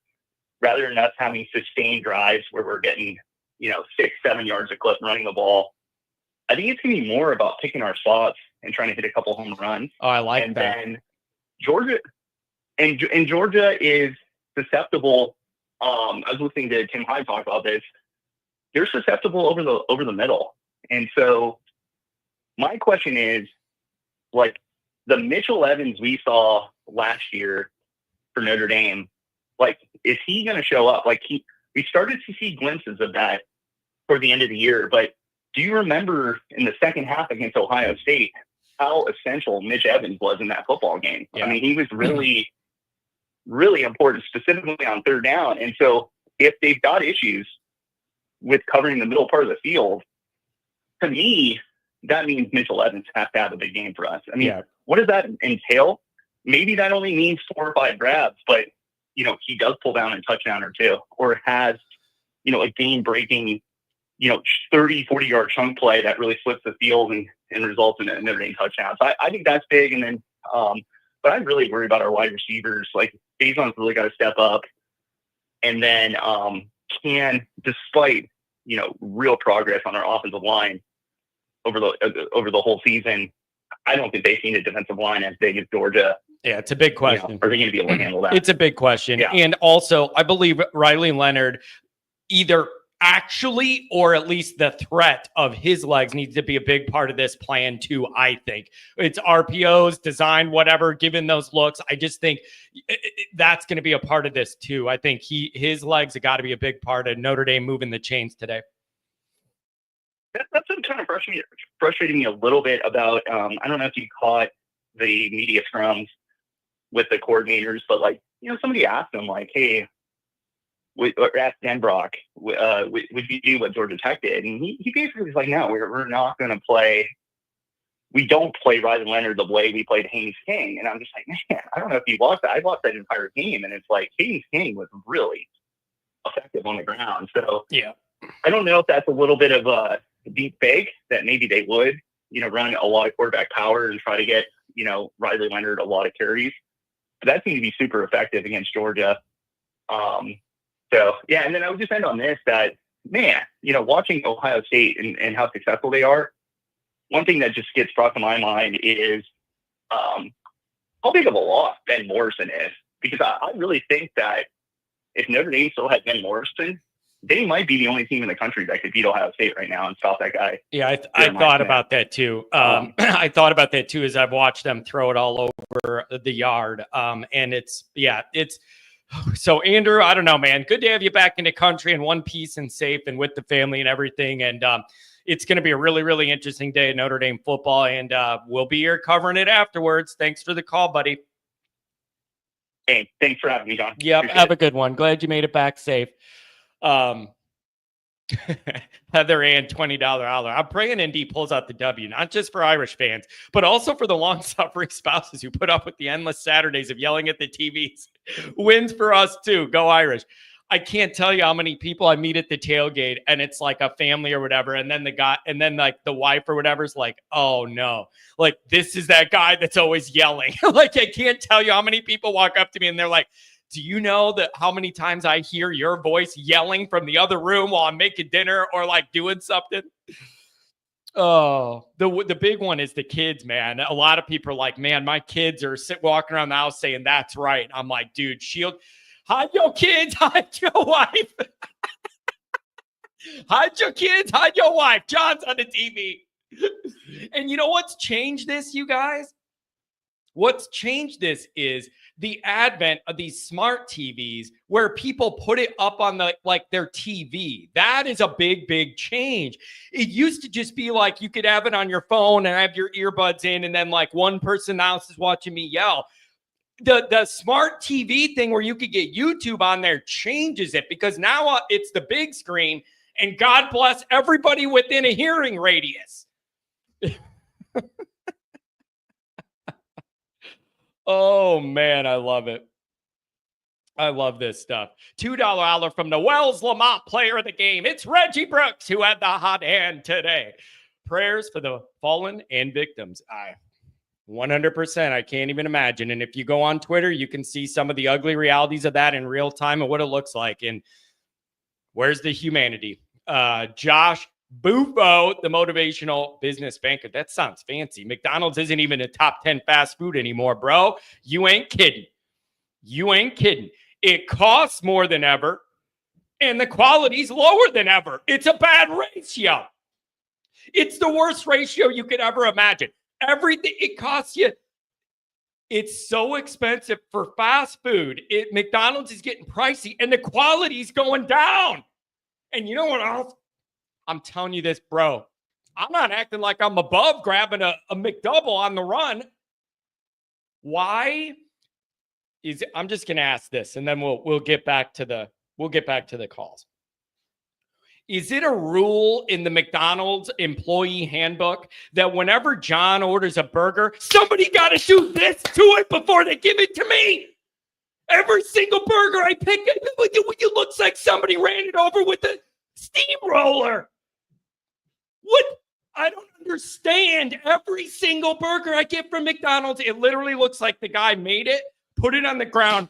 rather than us having sustained drives where we're getting 6-7 yards a clip running the ball, I think it's going to be more about picking our spots and trying to hit a couple home runs. Oh, I like and that. And then Georgia is susceptible. I was listening to Tim Hyde talk about this. They're susceptible over the middle. And so my question is, the Mitchell Evans we saw last year for Notre Dame, is he going to show up? We started to see glimpses of that toward the end of the year, but do you remember in the second half against Ohio State how essential Mitch Evans was in that football game? Yeah. I mean, he was really, really important, specifically on third down. And so if they've got issues with covering the middle part of the field, to me, that means Mitchell Evans has to have a big game for us. I mean, What does that entail? Maybe that only means 4 or 5 grabs, but, he does pull down a touchdown or 2, or has, a game-breaking, 30, 40-yard chunk play that really flips the field and results in a Notre Dame touchdown. So I think that's big. And then, but I really worry about our wide receivers. Like, Faison's really got to step up. And then despite, real progress on our offensive line over the whole season, I don't think they've seen a defensive line as big as Georgia. Yeah, it's a big question. Are they going to be able to handle that? It's a big question. Yeah. And also, I believe Riley Leonard, either actually or at least the threat of his legs needs to be a big part of this plan too, I think. It's RPOs, design, whatever, given those looks. I just think that's going to be a part of this too. I think his legs have got to be a big part of Notre Dame moving the chains today. That's what kind of frustrating me a little bit about, I don't know if you caught the media scrums with the coordinators, but somebody asked them hey, or asked Denbrock, would you do what Georgia Tech did? And he basically was like, no, we're not going to play. We don't play Riley Leonard the way we played Haynes King. And I'm just like, man, I don't know if you watched that. I watched that entire game, and it's like Haynes King was really effective on the ground. So yeah, I don't know if that's a little bit of a deep fake that maybe they would, run a lot of quarterback power and try to get, Riley Leonard a lot of carries. But that seemed to be super effective against Georgia. So, yeah, and then I would just end on this, that, man, watching Ohio State and how successful they are, one thing that just gets brought to my mind is how big of a loss Ben Morrison is. Because I really think that if Notre Dame still had Ben Morrison, they might be the only team in the country that could beat Ohio State right now and stop that guy. Yeah, I thought about that too. I thought about that too as I've watched them throw it all over the yard. And it's so, Andrew, I don't know, man. Good to have you back in the country in one piece and safe and with the family and everything. And it's going to be a really, really interesting day at Notre Dame football. And we'll be here covering it afterwards. Thanks for the call, buddy. Hey, thanks for having me, John. Yep, have a good one. Glad you made it back safe. Heather Ann, $20 holler. I'm praying ND pulls out the W, not just for Irish fans, but also for the long-suffering spouses who put up with the endless Saturdays of yelling at the TVs. Wins for us too. Go Irish. I can't tell you how many people I meet at the tailgate, and it's like a family or whatever, and then the wife or whatever's like, oh no, like this is that guy that's always yelling. Like, I can't tell you how many people walk up to me and they're like, do you know that how many times I hear your voice yelling from the other room while I'm making dinner or like doing something? Oh, the big one is the kids, man. A lot of people are like, man, my kids are walking around the house saying that's right. I'm like, dude, hide your kids, hide your wife. Hide your kids, hide your wife. John's on the TV. And you know what's changed this, you guys? What's changed this is the advent of these smart TVs where people put it up on their TV. That is a big, big change. It used to just be like you could have it on your phone and have your earbuds in, and then like one person else is watching me yell. The smart TV thing where you could get YouTube on there changes it, because now it's the big screen, and God bless everybody within a hearing radius. Oh, man, I love it. I love this stuff. $2 holler from the Wells Lamont player of the game. It's Reggie Brooks who had the hot hand today. Prayers for the fallen and victims. 100%. I can't even imagine. And if you go on Twitter, you can see some of the ugly realities of that in real time and what it looks like. And where's the humanity? Josh Bufo, the motivational business banker. That sounds fancy. McDonald's isn't even a top 10 fast food anymore, bro. You ain't kidding. You ain't kidding. It costs more than ever, and the quality's lower than ever. It's a bad ratio. It's the worst ratio you could ever imagine. Everything it costs you. It's so expensive for fast food. McDonald's is getting pricey, and the quality's going down. And you know what else? I'm telling you this, bro. I'm not acting like I'm above grabbing a McDouble on the run. Why is it? I'm just going to ask this, and then we'll get back to the calls. Is it a rule in the McDonald's employee handbook that whenever John orders a burger, somebody got to do this to it before they give it to me? Every single burger I pick, it looks like somebody ran it over with a steamroller. What? I don't understand. Every single burger I get from McDonald's, it literally looks like the guy made it, put it on the ground,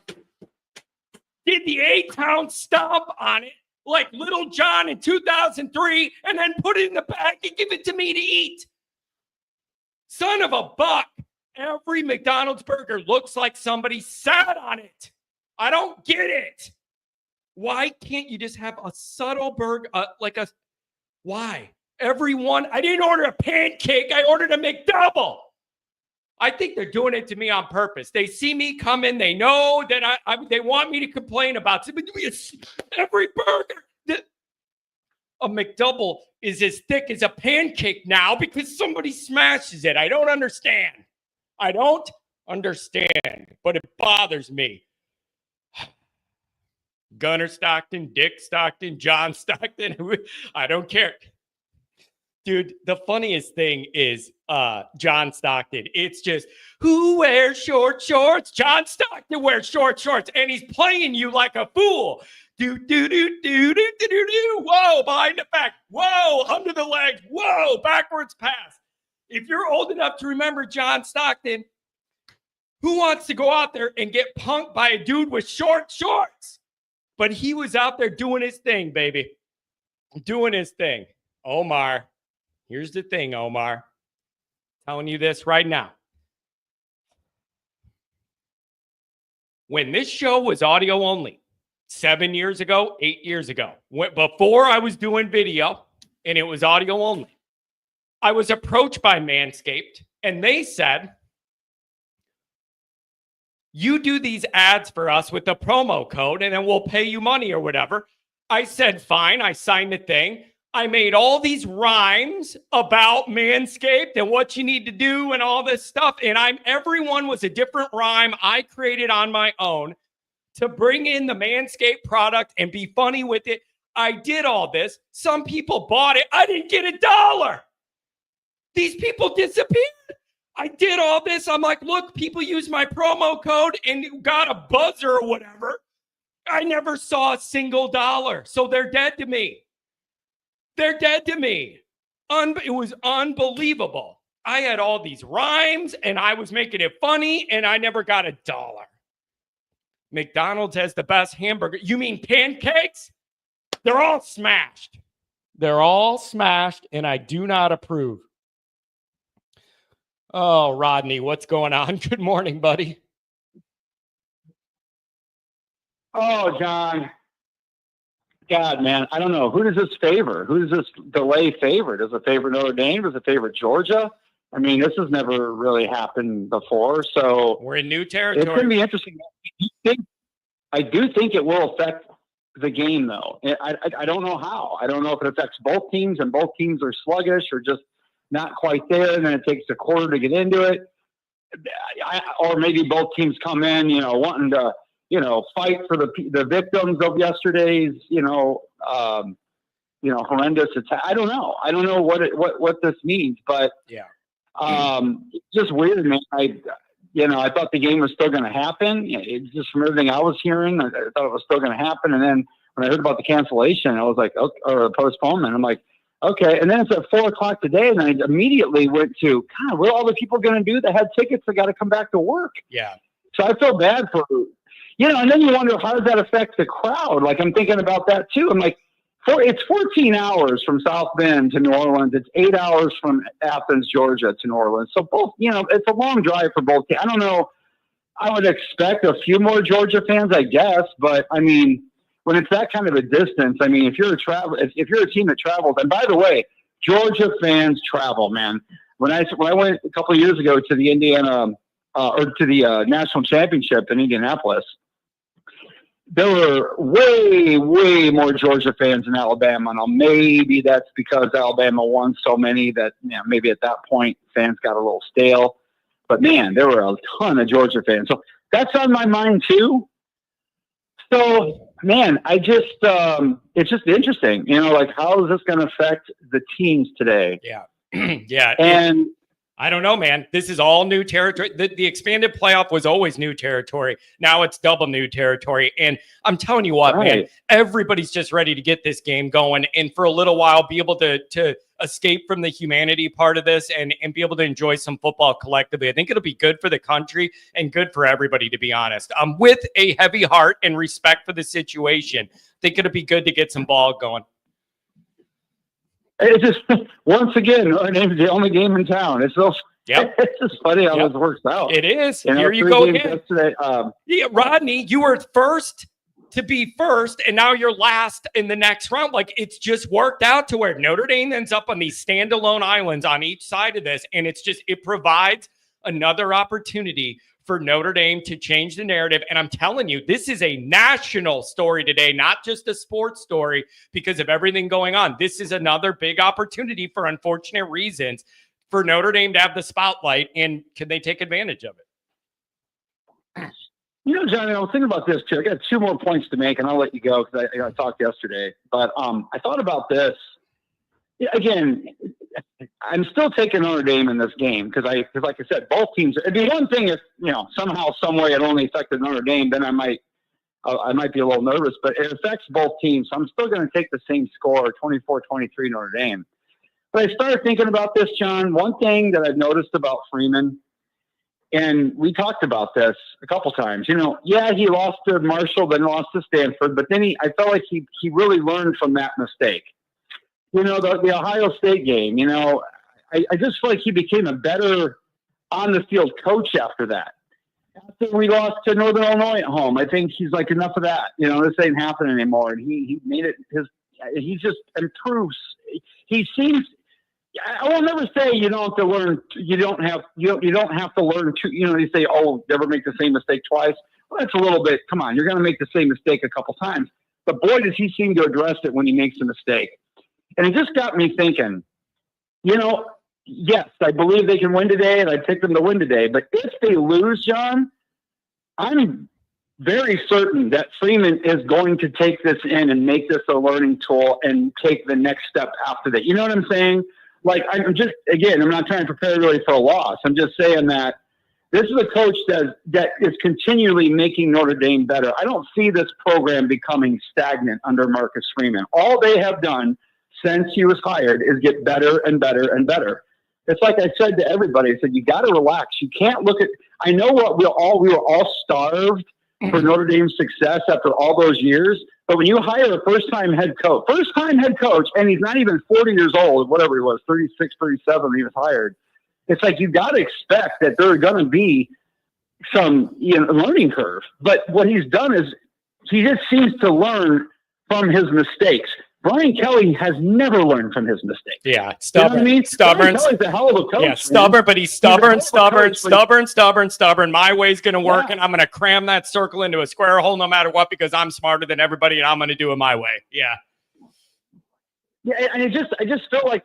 did the 8-pound stomp on it, like Little John in 2003, and then put it in the bag and give it to me to eat. Son of a buck. Every McDonald's burger looks like somebody sat on it. I don't get it. Why can't you just have a subtle burger, why? Everyone, I didn't order a pancake. I ordered a McDouble. I think they're doing it to me on purpose. They see me come in. They know that they want me to complain about something. Every burger. A McDouble is as thick as a pancake now because somebody smashes it. I don't understand. I don't understand, but it bothers me. Gunner Stockton, Dick Stockton, John Stockton. I don't care. Dude, the funniest thing is John Stockton. It's just, who wears short shorts? John Stockton wears short shorts, and he's playing you like a fool. Do, do, do, do, do, do, do, do. Whoa, behind the back. Whoa, under the legs. Whoa, backwards pass. If you're old enough to remember John Stockton, who wants to go out there and get punked by a dude with short shorts? But he was out there doing his thing, baby. Doing his thing. Omar. Here's the thing, Omar. Telling you this right now. When this show was audio only, 7 years ago, 8 years ago, before I was doing video and it was audio only, I was approached by Manscaped and they said, you do these ads for us with the promo code and then we'll pay you money or whatever. I said, fine. I signed the thing. I made all these rhymes about Manscaped and what you need to do and all this stuff. And everyone was a different rhyme I created on my own to bring in the Manscaped product and be funny with it. I did all this. Some people bought it. I didn't get $1. These people disappeared. I did all this. I'm like, look, people use my promo code and got a buzzer or whatever. I never saw a single dollar. So they're dead to me. They're dead to me. It was unbelievable. I had all these rhymes and I was making it funny and I never got $1. McDonald's has the best hamburger. You mean pancakes? They're all smashed. They're all smashed and I do not approve. Oh, Rodney, what's going on? Good morning, buddy. Oh, John. God, man, I don't know. Who does this favor? Who does this delay favor? Does it favor Notre Dame? Does it favor Georgia? I mean, this has never really happened before. So we're in new territory. It's going to be interesting. I do think it will affect the game, though. I don't know how. I don't know if it affects both teams and both teams are sluggish or just not quite there, and then it takes a quarter to get into it. Or maybe both teams come in, wanting to, fight for the victims of yesterday's, horrendous attack. I don't know. I don't know what this means, but yeah, it's just weird, man. I thought the game was still going to happen. It's just from everything I was hearing, I thought it was still going to happen. And then when I heard about the cancellation, I was like, okay, or postponement, I'm like, okay. And then it's at 4:00 today, and I immediately went to, God, what are all the people going to do that had tickets that got to come back to work? Yeah. So I feel bad for. And then you wonder, how does that affect the crowd? Like, I'm thinking about that too. I'm like, it's 14 hours from South Bend to New Orleans. It's 8 hours from Athens, Georgia to New Orleans. So both, it's a long drive for both. I don't know. I would expect a few more Georgia fans, I guess. But I mean, when it's that kind of a distance, I mean, if you're a team that travels, and by the way, Georgia fans travel, man. When I went a couple of years ago to the national championship in Indianapolis, there were way, way more Georgia fans than Alabama. Now, maybe that's because Alabama won so many that maybe at that point fans got a little stale. But, man, there were a ton of Georgia fans. So that's on my mind, too. So, man, it's just interesting. Like, how is this going to affect the teams today? Yeah. Yeah. And I don't know, man. This is all new territory. The expanded playoff was always new territory. Now it's double new territory. And I'm telling you what, man, everybody's just ready to get this game going and for a little while be able to escape from the humanity part of this and be able to enjoy some football collectively. I think it'll be good for the country and good for everybody, to be honest. With a heavy heart and respect for the situation, I think it'll be good to get some ball going. It's just, once again, Notre Dame's the only game in town. It's so, it's just funny how this works out. It is. Here you go again. Yeah, Rodney, you were first to be first, and now you're last in the next round. Like, it's just worked out to where Notre Dame ends up on these standalone islands on each side of this, and it provides another opportunity for Notre Dame to change the narrative. And I'm telling you, this is a national story today, not just a sports story because of everything going on. This is another big opportunity for unfortunate reasons for Notre Dame to have the spotlight, and can they take advantage of it? You know, Johnny, I was thinking about this too. I got 2 more points to make, and I'll let you go because I talked yesterday. But I thought about this. Again, I'm still taking Notre Dame in this game because like I said, both teams. It'd be one thing if, you know, somehow, some way it only affected Notre Dame, then I might be a little nervous. But it affects both teams, so I'm still going to take the same score, 24-23 Notre Dame. But I started thinking about this, John. One thing that I've noticed about Freeman, and we talked about this a couple times. You know, yeah, he lost to Marshall, then lost to Stanford, but then I felt like he really learned from that mistake. You know, the Ohio State game, you know, I just feel like he became a better on-the-field coach after that. After we lost to Northern Illinois at home, I think he's like, enough of that. You know, this ain't happening anymore. And he made it he just improves. He seems, I will never say you don't have to learn. You don't have to learn to, you know, you say, oh, never make the same mistake twice. Well, that's a little bit, come on, you're going to make the same mistake a couple times. But boy, does he seem to address it when he makes a mistake. And it just got me thinking, you know, yes, I believe they can win today, and I pick them to win today. But if they lose, John, I'm very certain that Freeman is going to take this in and make this a learning tool and take the next step after that. You know what I'm saying? Like, I'm just, again, I'm not trying to prepare really for a loss. I'm just saying that this is a coach that is continually making Notre Dame better. I don't see this program becoming stagnant under Marcus Freeman. All they have done since he was hired is get better and better and better. It's like I said to everybody, I said, you got to relax. You can't look at, I know what we were all starved for Notre Dame's success after all those years. But when you hire a first-time head coach, and he's not even 40 years old, whatever he was, 36, 37 when he was hired, it's like you got to expect that there are going to be some learning curve. But what he's done is he just seems to learn from his mistakes. Brian Kelly has never learned from his mistakes. Yeah, stubborn. You know what I mean? Stubborn. Brian Kelly's a hell of a coach. Yeah, stubborn, but he's stubborn. My way's going to work, and I'm going to cram that circle into a square hole no matter what because I'm smarter than everybody, and I'm going to do it my way. Yeah. Yeah, and I just felt like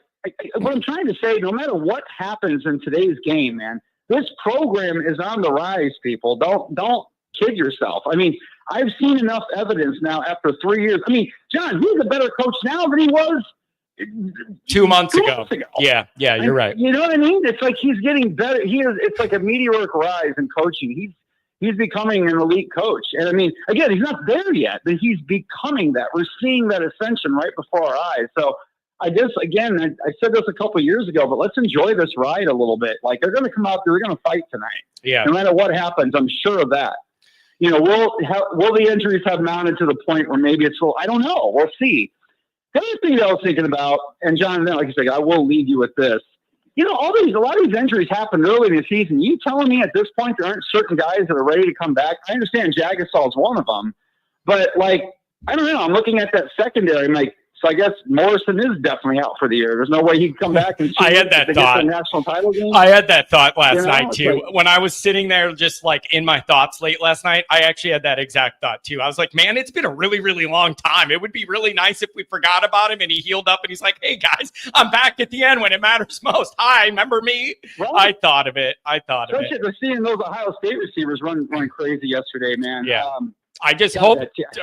what I'm trying to say, no matter what happens in today's game, man, this program is on the rise, people. Don't kid yourself. I mean, I've seen enough evidence now after 3 years. I mean, John, he's a better coach now than he was 2 months ago. Yeah, you're right. You know what I mean? It's like he's getting better. It's like a meteoric rise in coaching. He's becoming an elite coach. And I mean, again, he's not there yet, but he's becoming that. We're seeing that ascension right before our eyes. So I just, again, I said this a couple of years ago, but let's enjoy this ride a little bit. Like, they're going to come out there, they're going to fight tonight. Yeah. No matter what happens, I'm sure of that. You know, will the injuries have mounted to the point where maybe it's I don't know. We'll see. The other thing that I was thinking about, and John, like I said, I will leave you with this. You know, a lot of these injuries happened early in the season. You telling me at this point there aren't certain guys that are ready to come back? I understand Jagasaw is one of them, but like, I don't know. I'm looking at that secondary. I'm like, so I guess Morrison is definitely out for the year. There's no way he'd come back and I had that thought. The national title game. I had that thought last night too. Like, when I was sitting there just like in my thoughts late last night, I actually had that exact thought too. I was like, man, it's been a really, really long time. It would be really nice if we forgot about him and he healed up and he's like, hey guys, I'm back at the end when it matters most. Hi, remember me? Right. I thought of it. Especially seeing those Ohio State receivers run crazy yesterday, man. Yeah. I just hope,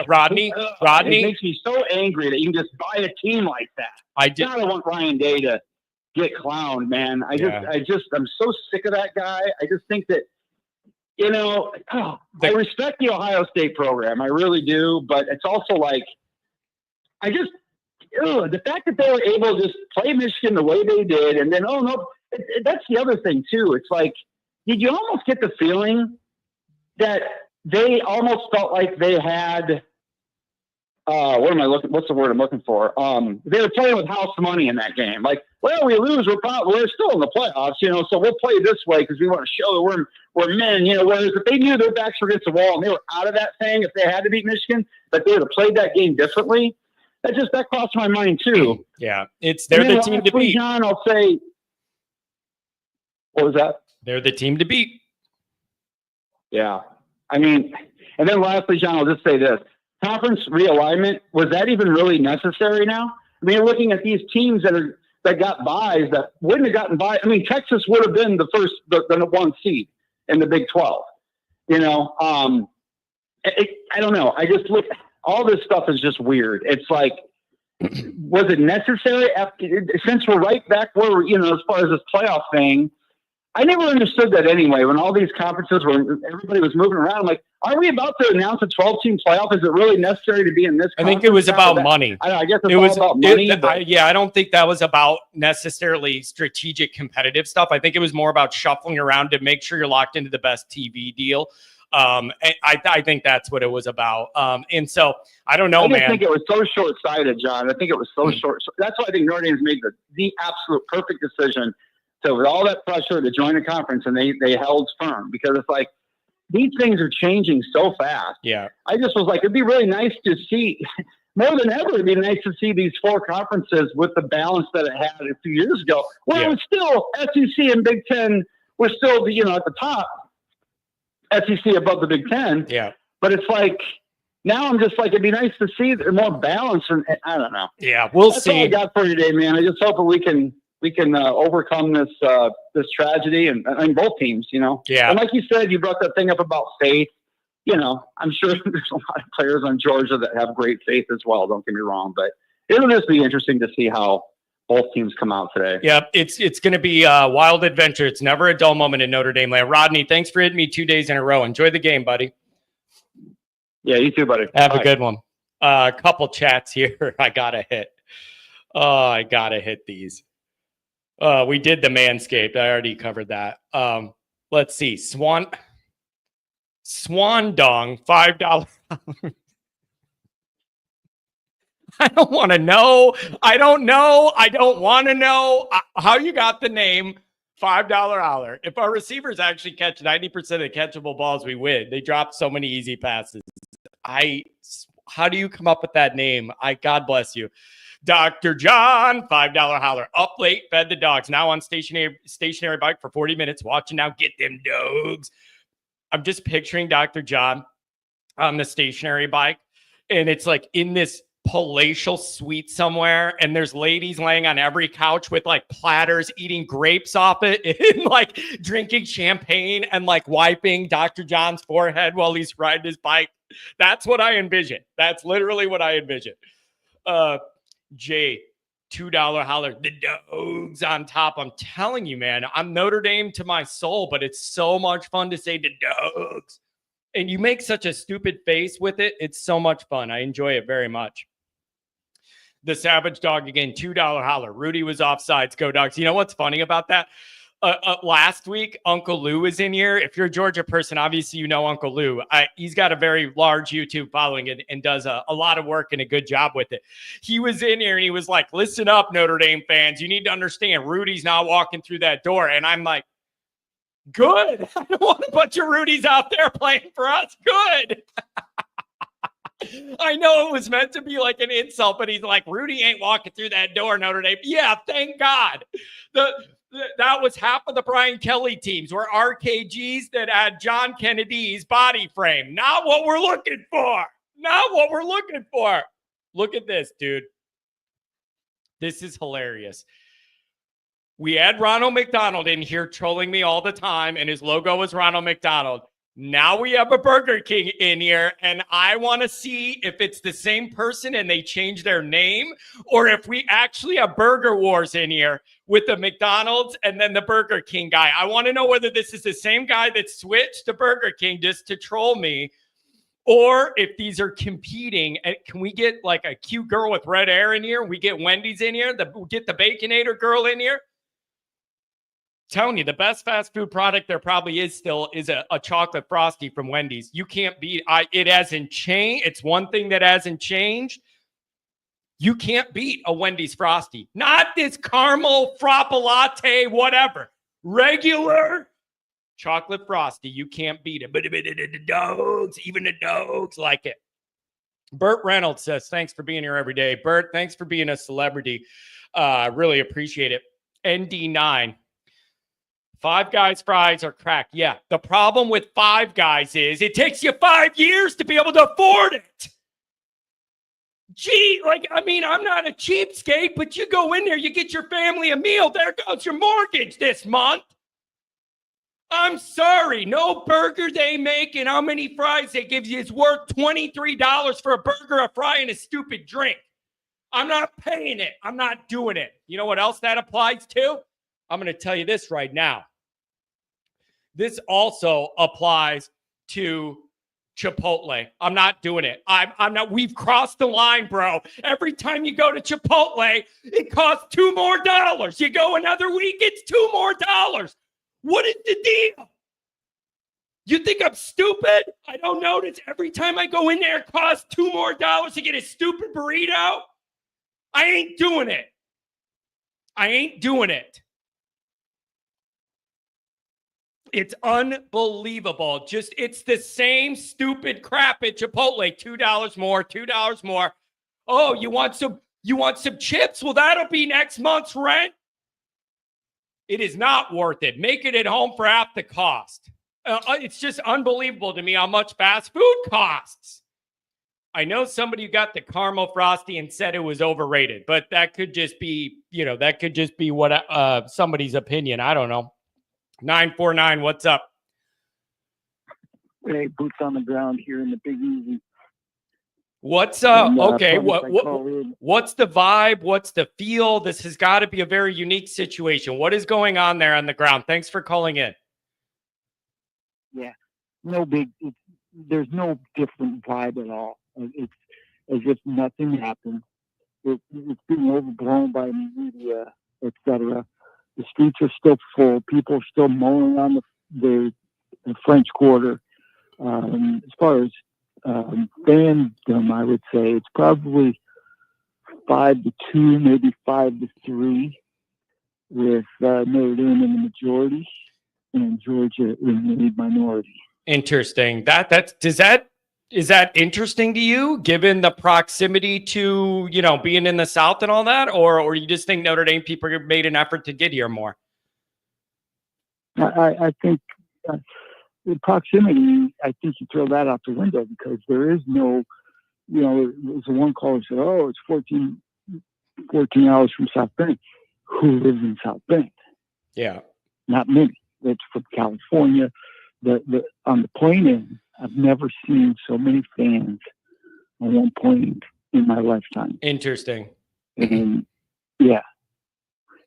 Rodney. It makes me so angry that you can just buy a team like that. I want Ryan Day to get clowned, man. I'm so sick of that guy. I just think that, you know, I respect the Ohio State program. I really do. But it's also like, the fact that they were able to just play Michigan the way they did, and then, oh, no, that's the other thing, too. It's like, did you almost get the feeling that they almost felt like they had what's the word I'm looking for? They were playing with house money in that game. Like, well, we lose, we're still in the playoffs, so we'll play this way because we want to show that we're men, whereas if they knew their backs were against the wall and they were out of that thing, if they had to beat Michigan, but they would have played that game differently, that crossed my mind too. Yeah, they're the team to beat. John, I'll say, what was that? They're the team to beat. Yeah. I mean, and then lastly, John, I'll just say this. Conference realignment, was that even really necessary now? I mean, you're looking at these teams that got byes that wouldn't have gotten by. I mean, Texas would have been the one seed in the Big 12. I don't know. I just look, all this stuff is just weird. It's like, was it necessary since we're right back where, as far as this playoff thing? I never understood that anyway. When all these conferences everybody was moving around, I'm like, are we about to announce a 12-team playoff? Is it really necessary to be in this? I think it was about money. I guess it was all about money. I don't think that was about necessarily strategic competitive stuff. I think it was more about shuffling around to make sure you're locked into the best TV deal. I think that's what it was about. And so I don't know, man. I think it was so short-sighted, John. I think it was so short. That's why I think Notre Dame's made the absolute perfect decision. So with all that pressure to join a conference, and they held firm, because it's like these things are changing so fast. Yeah. I just was like, it'd be really nice to see, more than ever, it'd be nice to see these four conferences with the balance that it had a few years ago. Well, it was still SEC and Big Ten were still, at the top, SEC above the Big Ten. Yeah. But it's like, now I'm just like, it'd be nice to see more balance. And I don't know. Yeah, we'll That's see. all I got for you today, man. I just hope that we can overcome this tragedy and both teams, Yeah. And like you said, you brought that thing up about faith. I'm sure there's a lot of players on Georgia that have great faith as well. Don't get me wrong, but it'll just be interesting to see how both teams come out today. Yeah, it's going to be a wild adventure. It's never a dull moment in Notre Dame land. Rodney, thanks for hitting me 2 days in a row. Enjoy the game, buddy. Yeah, you too, buddy. Have a good one. A couple chats here. I gotta hit. I gotta hit these. We did the Manscaped. I already covered that. Let's see. Swan Dong, $5. I don't want to know. I don't know. I don't want to know how you got the name $5 holler. If our receivers actually catch 90% of the catchable balls, we win. They drop so many easy passes. How do you come up with that name? God bless you. Dr. John, $5 holler. Up late, fed the dogs. Now on stationary bike for 40 minutes. Watching now. Get them dogs. I'm just picturing Dr. John on the stationary bike. And it's like in this palatial suite somewhere. And there's ladies laying on every couch with like platters, eating grapes off it and like drinking champagne and like wiping Dr. John's forehead while he's riding his bike. That's what I envision. That's literally what I envision. Jay, $2 holler. The dogs on top. I'm telling you, man, I'm Notre Dame to my soul, but it's so much fun to say the dogs. And you make such a stupid face with it. It's so much fun. I enjoy it very much. The Savage Dog again, $2 holler. Rudy was offsides. Go Dogs. You know what's funny about that? Last week, Uncle Lou was in here. If you're a Georgia person, obviously you know Uncle Lou. He's got a very large YouTube following and does a lot of work and a good job with it. He was in here and he was like, listen up, Notre Dame fans. You need to understand Rudy's not walking through that door. And I'm like, good. I don't want a bunch of Rudy's out there playing for us. Good. I know it was meant to be like an insult, but he's like, Rudy ain't walking through that door, Notre Dame. Yeah, thank God. That was half of the Brian Kelly teams were RKGs that had John Kennedy's body frame. Not what we're looking for. Not what we're looking for. Look at this, dude. This is hilarious. We had Ronald McDonald in here trolling me all the time, and his logo was Ronald McDonald. Now we have a Burger King in here, and I want to see if it's the same person and they change their name, or if we actually have Burger Wars in here with the McDonald's and then the Burger King guy. I want to know whether this is the same guy that switched to Burger King just to troll me, Or if these are competing, can we get like a cute girl with red hair in here? We get Wendy's in here. Get the Baconator girl in here. Telling you, the best fast food product there probably is still is a chocolate Frosty from Wendy's. You can't beat it. Hasn't changed. It's one thing that hasn't changed. You can't beat a Wendy's Frosty. Not this caramel frappa latte, whatever. Regular chocolate Frosty. You can't beat it. But the dogs, even the dogs like it. Burt Reynolds says, thanks for being here every day. Burt, thanks for being a celebrity. Really appreciate it. ND9. Five Guys fries are crack. Yeah. The problem with Five Guys is it takes you 5 years to be able to afford it. Gee, I'm not a cheapskate, but you go in there, you get your family a meal. There goes your mortgage this month. I'm sorry. No burger they make and how many fries they give you is worth $23 for a burger, a fry, and a stupid drink. I'm not paying it. I'm not doing it. You know what else that applies to? I'm going to tell you this right now. This also applies to Chipotle. I'm not doing it. I'm not. We've crossed the line, bro. Every time you go to Chipotle, it costs $2 more. You go another week, it's $2 more. What is the deal? You think I'm stupid? I don't notice every time I go in there, it costs $2 more to get a stupid burrito. I ain't doing it. I ain't doing it. It's unbelievable. It's the same stupid crap at Chipotle. $2 more, $2 more. Oh, you want some chips? Well, that'll be next month's rent. It is not worth it. Make it at home for half the cost. It's just unbelievable to me how much fast food costs. I know somebody got the caramel Frosty and said it was overrated, but that could just be, what somebody's opinion. I don't know. 949, what's up? Hey, boots on the ground here in the Big Easy. What's up? Okay, What's the vibe? What's the feel? This has got to be a very unique situation. What is going on there on the ground? Thanks for calling in. Yeah, there's no different vibe at all. It's as if nothing happened. It's being overblown by the media, etc. The streets are still full. People are still mowing on the French Quarter. As far as fandom, I would say it's probably 5-2, maybe 5-3, with Notre Dame in the majority and Georgia in the minority. Interesting. Is that interesting to you, given the proximity to being in the South and all that, or you just think Notre Dame people made an effort to get here more? I think the proximity. I think you throw that out the window because there is no. There's one caller said, "Oh, it's 14 hours from South Bend." Who lives in South Bend? Yeah, not many. That's from California. On the plane in, I've never seen so many fans on one plane in my lifetime. Interesting. And yeah,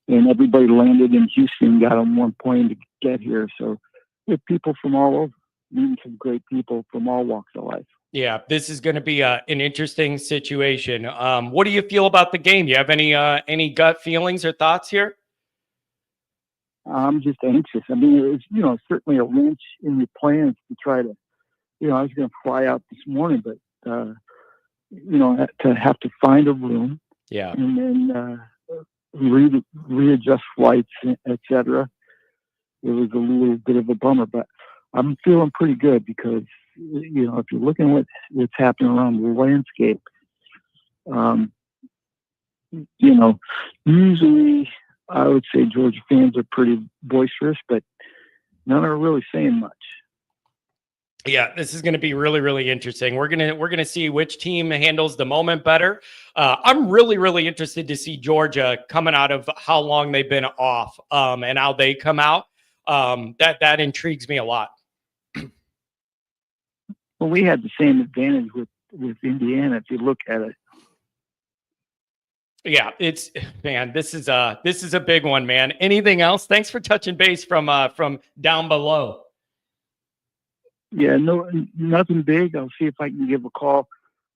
and everybody landed in Houston, got on one plane to get here. So we have people from all over, meeting some great people from all walks of life. Yeah, this is going to be an interesting situation. What do you feel about the game? You have any gut feelings or thoughts here? I'm just anxious. I mean, it's certainly a wrench in your plans to try to, I was going to fly out this morning, but, to have to find a room. Yeah. And then readjust flights, etc. It was a little bit of a bummer, but I'm feeling pretty good because, if you're looking at what's happening around the landscape, usually I would say Georgia fans are pretty boisterous, but none are really saying much. Yeah, this is going to be really, really interesting. We're gonna see which team handles the moment better. I'm really, really interested to see Georgia coming out of how long they've been off, and how they come out. That intrigues me a lot. Well, we had the same advantage with Indiana if you look at it. Yeah, this is a big one, man. Anything else? Thanks for touching base from down below. Yeah, no, nothing big. I'll see if I can give a call.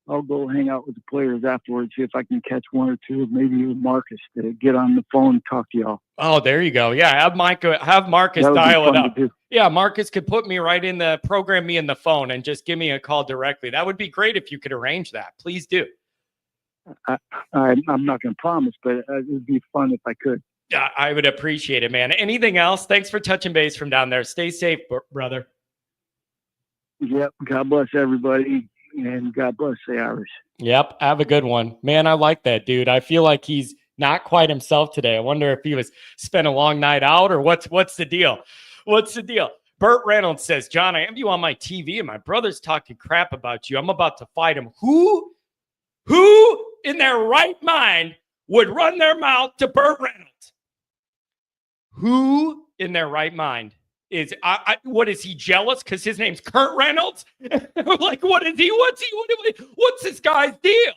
I'll go hang out with the players afterwards, see if I can catch one or two, maybe even Marcus, to get on the phone and talk to y'all. Oh, there you go. Yeah, have Marcus That would be dial it fun to up. do. Yeah, Marcus could put me right in the program me in the phone and just give me a call directly. That would be great if you could arrange that. Please do. I'm not going to promise, but it would be fun if I could. Yeah, I would appreciate it, man. Anything else? Thanks for touching base from down there. Stay safe, brother. Yep. God bless everybody, and God bless the Irish. Yep. Have a good one. Man, I like that, dude. I feel like he's not quite himself today. I wonder if he was spent a long night out or what's the deal? What's the deal? Burt Reynolds says, John, I have you on my TV and my brother's talking crap about you. I'm about to fight him. Who in their right mind would run their mouth to Burt Reynolds? Who in their right mind is, what is he, jealous because his name's Kurt Reynolds? Like, what is he? What's this guy's deal?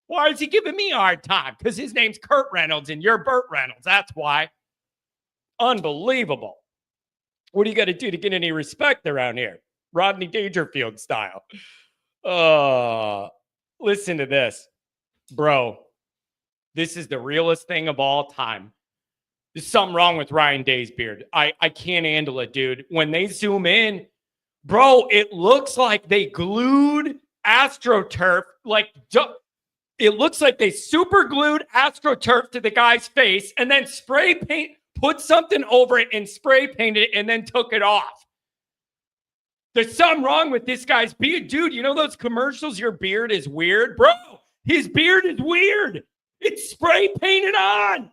Why is he giving me a hard time? Because his name's Kurt Reynolds and you're Burt Reynolds. That's why. Unbelievable. What do you got to do to get any respect around here? Rodney Dangerfield style. Listen to this. Bro, this is the realest thing of all time. There's something wrong with Ryan Day's beard. I can't handle it, dude. When they zoom in, bro, it looks like they glued AstroTurf. It looks like they super glued AstroTurf to the guy's face and then put something over it and spray painted it and then took it off. There's something wrong with this guy's beard. Dude, you know those commercials, your beard is weird? Bro, his beard is weird. It's spray painted on.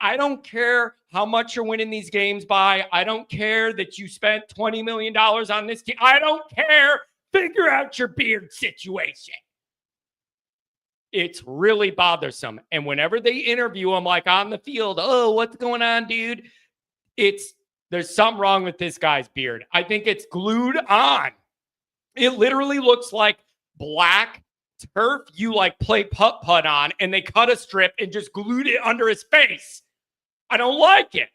I don't care how much you're winning these games by. I don't care that you spent $20 million on this team. I don't care. Figure out your beard situation. It's really bothersome. And whenever they interview him, like on the field, oh, what's going on, dude? There's something wrong with this guy's beard. I think it's glued on. It literally looks like black turf you play putt-putt on, and they cut a strip and just glued it under his face. I don't like it.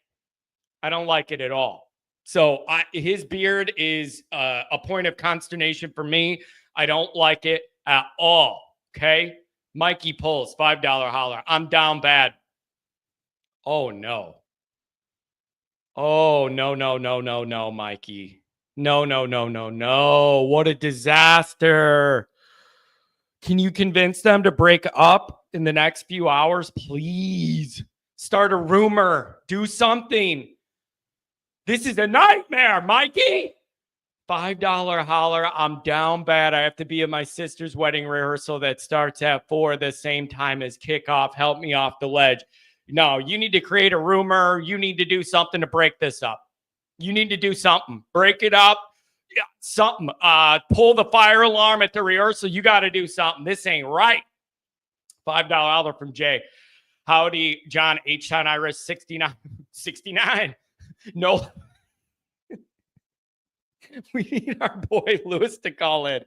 I don't like it at all. So his beard is a point of consternation for me. I don't like it at all. Okay? Mikey pulls, $5 holler. I'm down bad. Oh, no. Oh, no, Mikey. No. What a disaster. Can you convince them to break up in the next few hours, please? Start a rumor. Do something. This is a nightmare, Mikey. $5 holler. I'm down bad. I have to be at my sister's wedding rehearsal that starts at 4 the same time as kickoff. Help me off the ledge. No, you need to create a rumor. You need to do something to break this up. You need to do something. Break it up. Yeah, something. Pull the fire alarm at the rehearsal. You got to do something. This ain't right. $5 holler from Jay. Howdy, John, H-Town Irish, 69. No. We need our boy Lewis to call in.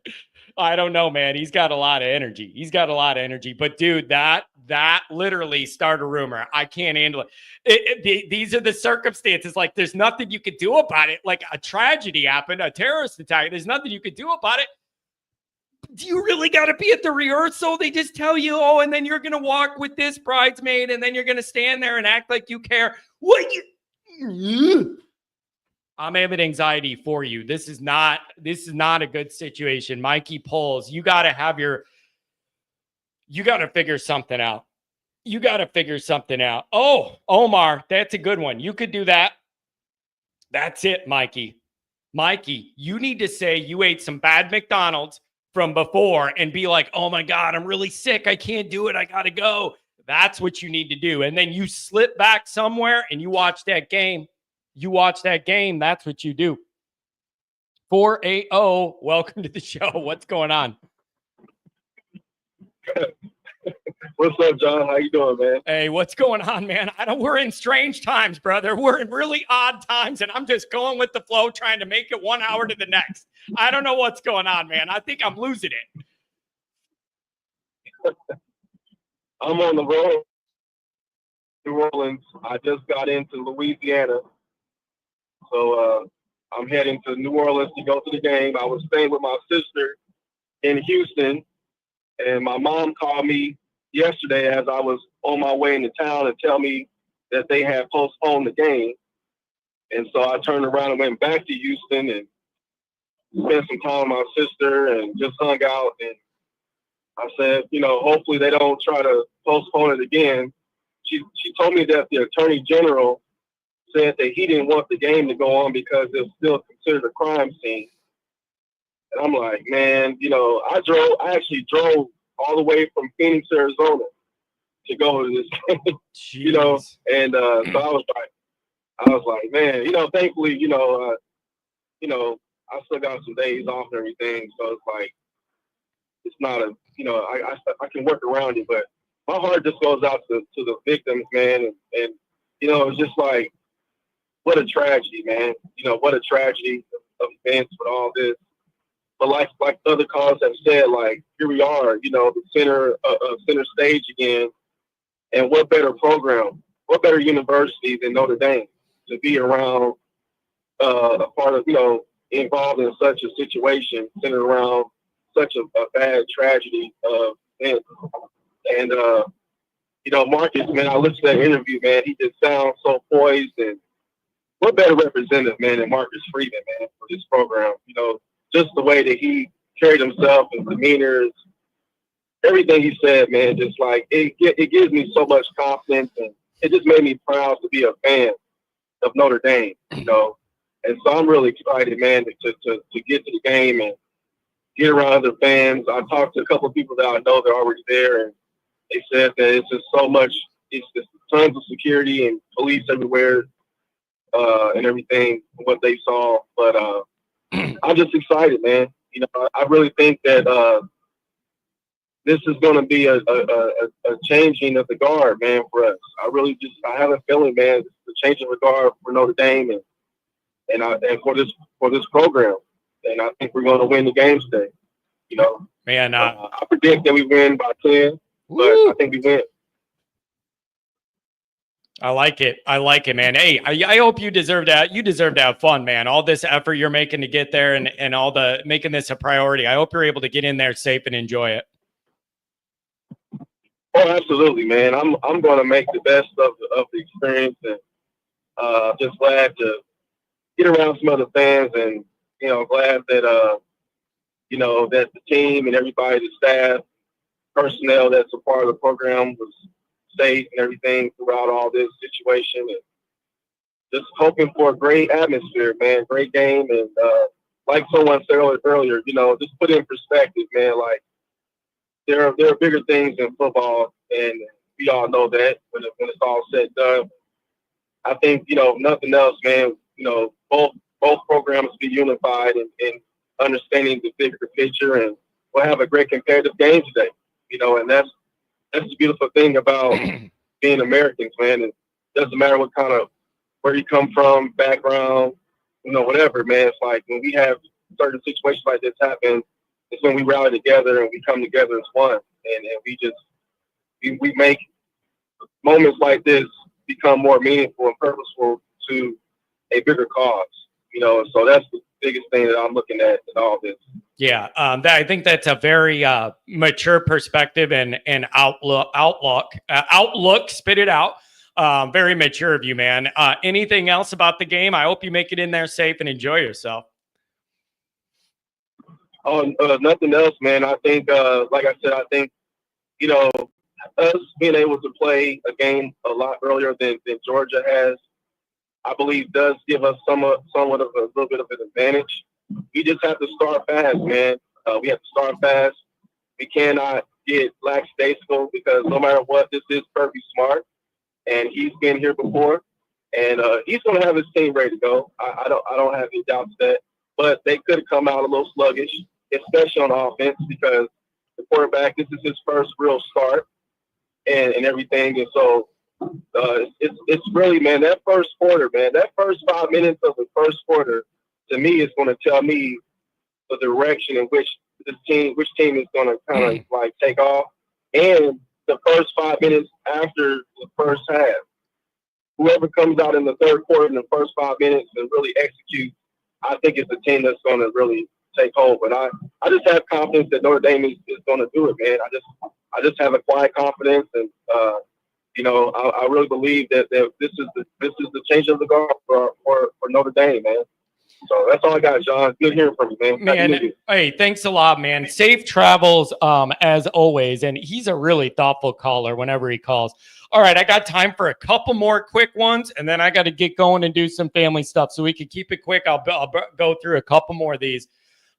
I don't know, man. He's got a lot of energy. But, dude, that literally started a rumor. I can't handle it. These are the circumstances. Like, there's nothing you could do about it. Like, a tragedy happened, a terrorist attack. There's nothing you could do about it. Do you really got to be at the rehearsal? They just tell you, oh, and then you're going to walk with this bridesmaid, and then you're going to stand there and act like you care. What you... I'm having anxiety for you. This is not a good situation. Mikey pulls. You got to figure something out. Oh, Omar, that's a good one. You could do that. That's it, Mikey. Mikey, you need to say you ate some bad McDonald's from before and be like, oh my God, I'm really sick. I can't do it. I got to go. That's what you need to do. And then you slip back somewhere and you watch that game. That's what you do. 480, welcome to the show. What's going on? What's up, John? How you doing, man? Hey, what's going on, man? We're in strange times, brother. We're in really odd times, and I'm just going with the flow, trying to make it 1 hour to the next. I don't know what's going on, man. I think I'm losing it. I'm on the road. New Orleans. I just got into Louisiana. So I'm heading to New Orleans to go to the game. I was staying with my sister in Houston, and my mom called me yesterday as I was on my way into town and tell me that they had postponed the game. And so I turned around and went back to Houston and spent some time with my sister and just hung out. And I said, hopefully they don't try to postpone it again. She told me that the Attorney General said that he didn't want the game to go on because it's still considered a crime scene. And I'm like, man, I actually drove all the way from Phoenix, Arizona to go to this game, and so I was like, man, thankfully, I still got some days off and everything. So it's like, it's not I can work around it, but my heart just goes out to the victims, man. And it's just like, what a tragedy, man. What a tragedy of events with all this. But like other callers have said, like, here we are, the center stage again. And what better program, what better university than Notre Dame to be around, a part of, involved in such a situation, centered around such a bad tragedy of events. And, Marcus, man, I listened to that interview, man. He just sounds so poised. And what better representative, man, than Marcus Freeman, man, for this program. Just the way that he carried himself and demeanor, everything he said, man, just like it gives me so much confidence, and it just made me proud to be a fan of Notre Dame, And so I'm really excited, man, to get to the game and get around other fans. I talked to a couple of people that I know that are already there, and they said that it's just so much, it's just tons of security and police everywhere, and everything, what they saw. But I'm just excited, man. I really think that this is going to be a changing of the guard, man, for us. I have a feeling, man, the changing of the guard for Notre Dame and for this program. And I think we're going to win the game today. Man, I predict that we win by 10, but I think we win. I like it, man. Hey, I hope you deserve that. You deserve to have fun, man. All this effort you're making to get there and all the making this a priority. I hope you're able to get in there safe and enjoy it. Oh, absolutely, man. I'm going to make the best of the experience, and just glad to get around some other fans, and glad that that the team and everybody, the staff, personnel that's a part of the program was safe and everything throughout all this situation, and just hoping for a great atmosphere, man, great game. And like someone said earlier, just put in perspective, man, like there are bigger things in football, and we all know that when it's all said and done. I think, nothing else, man, both programs be unified and understanding the bigger picture, and we'll have a great competitive game today, and that's the beautiful thing about being Americans, man. It doesn't matter what kind of, where you come from, background, whatever, man. It's like when we have certain situations like this happen, it's when we rally together and we come together as one. And we make moments like this become more meaningful and purposeful to a bigger cause, so that's the biggest thing that I'm looking at in all this. Yeah, I think that's a very mature perspective and outlook. Spit it out. Very mature of you, man. Anything else about the game? I hope you make it in there safe and enjoy yourself. Oh, nothing else, man. I think, like I said, us being able to play a game a lot earlier than Georgia has, I believe does give us somewhat of a little bit of an advantage. We just have to start fast, man. We have to start fast. We cannot get lackadaisical, because no matter what, this is Kirby Smart, and he's been here before, and he's going to have his team ready to go. I don't have any doubts that, but they could have come out a little sluggish, especially on offense, because the quarterback, this is his first real start and everything, and so it's really, man, that first quarter, man, that first 5 minutes of the first quarter, to me, is going to tell me the direction in which team is going to kind of like take off. And the first 5 minutes after the first half, whoever comes out in the third quarter in the first 5 minutes and really executes I think it's a team that's going to really take hold. But I just have confidence that Notre Dame is going to do it, man. I just have a quiet confidence, and I really believe that this is the change of the guard for Notre Dame, man. So that's all I got, John. Good hearing from you, man. Man, hey, thanks a lot, man. Safe travels, as always. And he's a really thoughtful caller whenever he calls. All right, I got time for a couple more quick ones, and then I got to get going and do some family stuff. So we can keep it quick. I'll go through a couple more of these.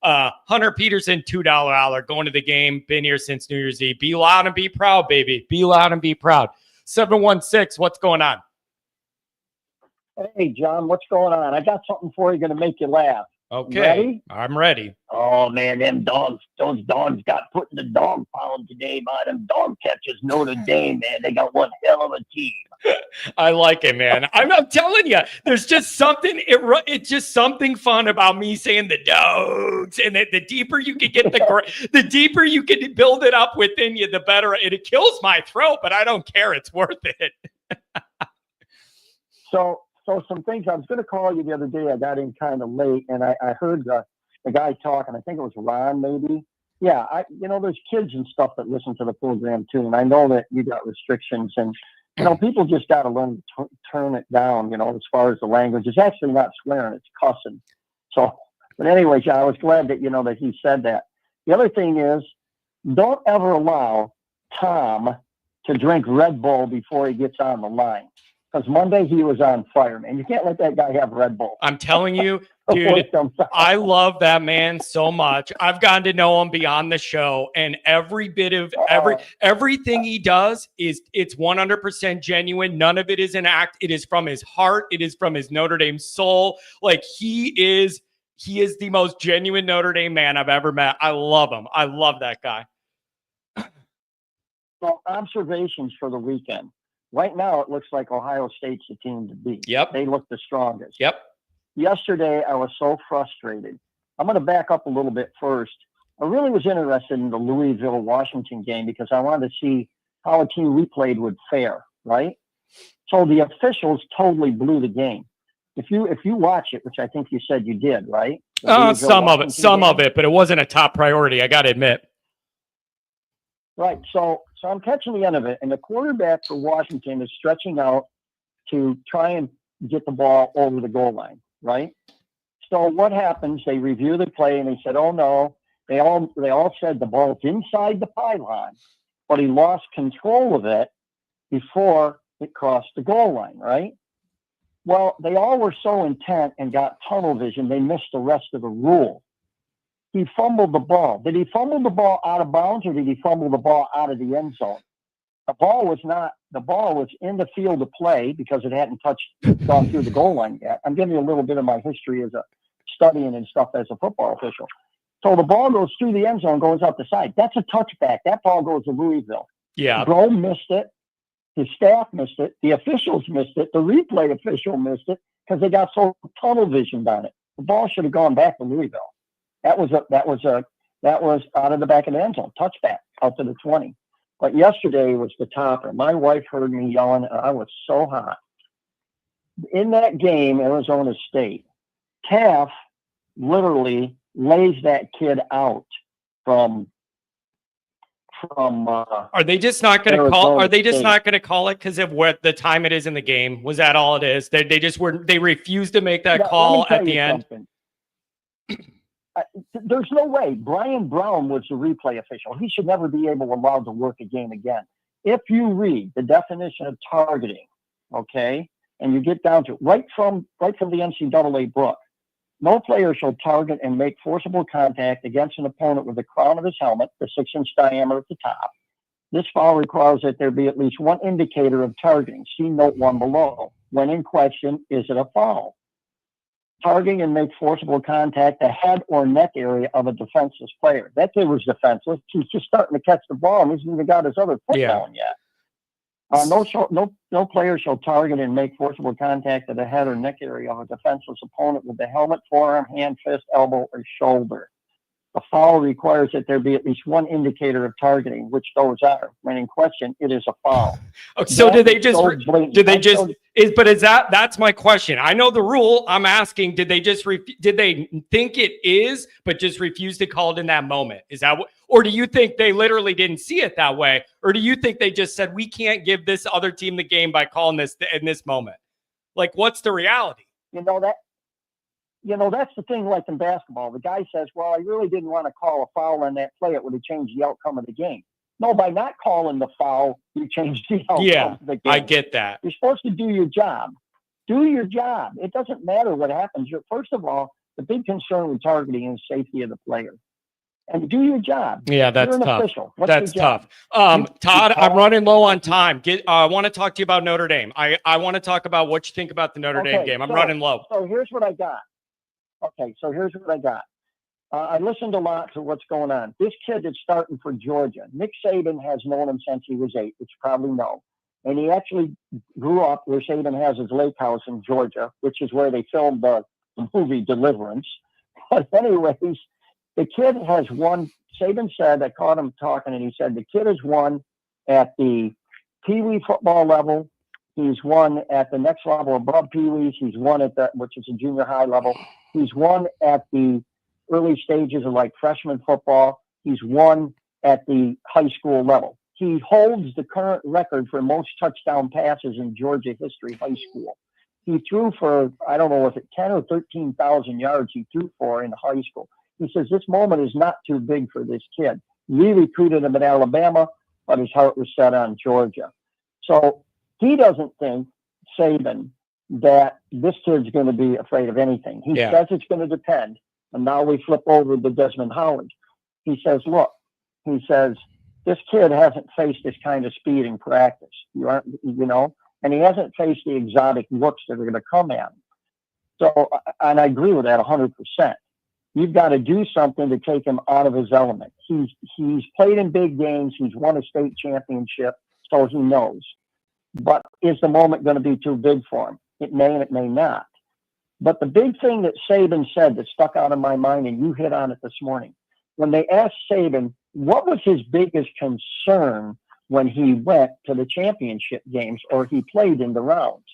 Hunter Peterson, $2 hour, going to the game. Been here since New Year's Eve. Be loud and be proud, baby. Be loud and be proud. 716, what's going on? Hey, John, what's going on? I got something for you going to make you laugh. Okay, ready? I'm ready. Oh, man, those dogs got put in the dog pound today by them dog catchers. Notre Dame, man, they got one hell of a team. I like it, man. I'm telling you, there's just something. It's just something fun about me saying the dogs, and the deeper you can get the deeper you can build it up within you, the better. It kills my throat, but I don't care. It's worth it. So some things. I was going to call you the other day. I got in kind of late, and I heard the guy talking. I think it was Ron, maybe. Yeah, there's kids and stuff that listen to the program too, and I know that you got restrictions, and people just got to learn to turn it down. As far as the language, it's actually not swearing; it's cussing. So, but anyway, John, I was glad that that he said that. The other thing is, don't ever allow Tom to drink Red Bull before he gets on the line. Because Monday he was on fire, man. You can't let that guy have Red Bull. I'm telling you, dude, I love that man so much. I've gotten to know him beyond the show, and every bit of everything he does it's 100% genuine. None of it is an act. It is from his heart. It is from his Notre Dame soul. Like he is the most genuine Notre Dame man I've ever met. I love him. I love that guy. Well, observations for the weekend. Right now, it looks like Ohio State's the team to beat. Yep. They look the strongest. Yep. Yesterday, I was so frustrated. I'm going to back up a little bit first. I really was interested in the Louisville-Washington game because I wanted to see how a team we played would fare, right? So the officials totally blew the game. If you watch it, which I think you said you did, right? Some of it, but it wasn't a top priority, I got to admit. Right. So I'm catching the end of it, and the quarterback for Washington is stretching out to try and get the ball over the goal line, right? So what happens? They review the play, and they said, "Oh no!" They all said the ball's inside the pylon, but he lost control of it before it crossed the goal line, right? Well, they all were so intent and got tunnel vision, they missed the rest of the rule. He fumbled the ball. Did he fumble the ball out of bounds, or did he fumble the ball out of the end zone? The ball was in the field of play because it hadn't gone through the goal line yet. I'm giving you a little bit of my history as a studying and stuff as a football official. So the ball goes through the end zone, goes out the side. That's a touchback. That ball goes to Louisville. Yeah. Bro missed it. His staff missed it. The officials missed it. The replay official missed it because they got so tunnel visioned on it. The ball should have gone back to Louisville. That was out of the back of the end zone, touchback out to the 20. But yesterday was the topper. My wife heard me yelling, and I was so hot. In that game, Arizona State, Taft literally lays that kid out from. Are they just not going to call? Are they just not going to call it because of what the time it is in the game? Was that all it is? They refused to make that call at the end. There's no way. Brian Brown was the replay official. He should never be allowed to work a game again. If you read the definition of targeting, okay, and you get down to it, right from the NCAA book, no player shall target and make forcible contact against an opponent with the crown of his helmet, the 6-inch diameter at the top. This foul requires that there be at least one indicator of targeting. See note 1 below. When in question, is it a foul? Targeting and make forcible contact the head or neck area of a defenseless player. That kid was defenseless. He's just starting to catch the ball, and he's even got his other foot down yet. No player shall target and make forcible contact at the head or neck area of a defenseless opponent with the helmet, forearm, hand, fist, elbow, or shoulder. a foul requires that there be at least one indicator of targeting, which those are. When in question, it is a foul. Oh, so did they just, blatant. that's my question. I know the rule. I'm asking, did they just, did they think it is, but just refuse to call it in that moment? Is that what, or do you think they literally didn't see it that way? Or do you think they just said, we can't give this other team the game by calling this in this moment? Like, what's the reality? That's the thing, like in basketball. The guy says, well, I really didn't want to call a foul on that play. It would have changed the outcome of the game. No, by not calling the foul, you changed the outcome of the game. I get that. You're supposed to do your job. Do your job. It doesn't matter what happens. First of all, the big concern with targeting is safety of the player. And do your job. Yeah, that's You're an tough. official. That's tough. Todd, I'm running low on time. I want to talk to you about Notre Dame. I want to talk about what you think about the Notre Dame game. I'm running low. So here's what I got. I listened a lot to what's going on. This kid is starting for Georgia. Nick Saban has known him since he was 8, which you probably know. And he actually grew up where Saban has his lake house in Georgia, which is where they filmed the movie Deliverance. But anyways, the kid has won. Saban said, I caught him talking, and he said the kid has won at the Pee Wee football level. He's won at the next level above Pee Wees. He's won at that, which is a junior high level. He's won at the early stages of like freshman football. He's won at the high school level. He holds the current record for most touchdown passes in Georgia history high school. He threw for, I don't know if it 10 or 13,000 yards he threw for in high school. He says this moment is not too big for this kid. We recruited him at Alabama, but his heart was set on Georgia. So he doesn't think, Saban, that this kid's going to be afraid of anything. He says it's going to depend. And now we flip over to Desmond Howard. He says, look, this kid hasn't faced this kind of speed in practice. And he hasn't faced the exotic looks that are going to come at him. So, and I agree with that 100%. You've got to do something to take him out of his element. He's played in big games. He's won a state championship, so he knows. But is the moment going to be too big for him? It may and it may not. But the big thing that Saban said that stuck out in my mind, and you hit on it this morning, when they asked Saban what was his biggest concern when he went to the championship games or he played in the rounds,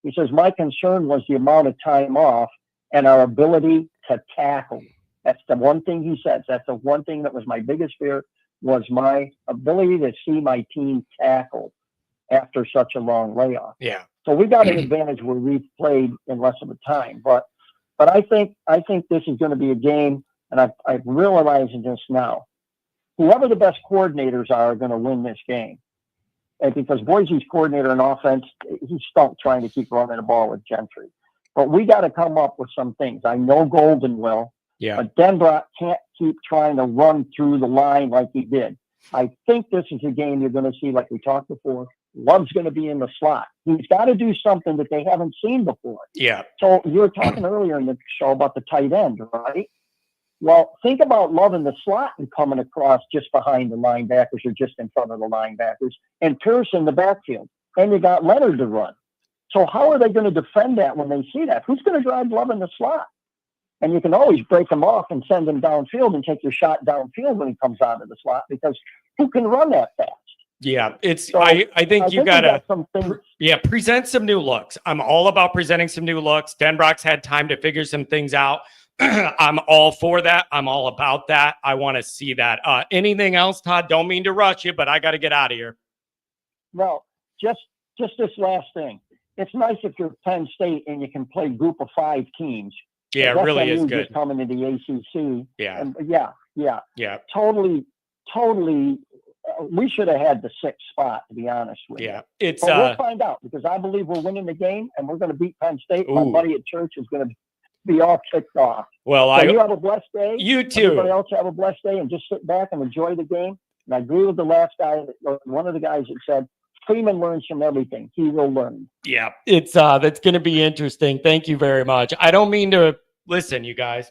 he says, my concern was the amount of time off and our ability to tackle. That's the one thing he says. That's the one thing that was my biggest fear, was my ability to see my team tackle after such a long layoff. Yeah. So we got an advantage where we've played in less of a time. But I think this is going to be a game, and I'm realizing this now. Whoever the best coordinators are going to win this game. And because Boise's coordinator in offense, he's stumped trying to keep running the ball with Gentry. But we got to come up with some things. I know Golden will. Yeah. But Denbrock can't keep trying to run through the line like he did. I think this is a game you're going to see, like we talked before. Love's going to be in the slot. He's got to do something that they haven't seen before. Yeah. So you were talking earlier in the show about the tight end, right? Well, think about Love in the slot and coming across just behind the linebackers or just in front of the linebackers, and Pierce in the backfield. And you got Leonard to run. So how are they going to defend that when they see that? Who's going to drive Love in the slot? And you can always break him off and send him downfield and take your shot downfield when he comes out of the slot, because who can run that fast? Yeah, it's. So I think you gotta. Got present some new looks. I'm all about presenting some new looks. Denbrock's had time to figure some things out. I'm all for that. I'm all about that. I want to see that. Anything else, Todd? Don't mean to rush you, but I got to get out of here. No, just this last thing. It's nice if you're Penn State and you can play group of 5 teams. Yeah, it really is good. Just coming into the ACC. Yeah. And yeah. Totally. We should have had the 6th spot, to be honest with you. Yeah, it's. But we'll find out, because I believe we're winning the game and we're going to beat Penn State. My buddy at church is going to be all kicked off. Well, so you have a blessed day. You too. Everybody else have a blessed day, and just sit back and enjoy the game. And I agree with the last guy, one of the guys that said, Freeman learns from everything. He will learn. Yeah, it's that's going to be interesting. Thank you very much. I don't mean to listen, you guys.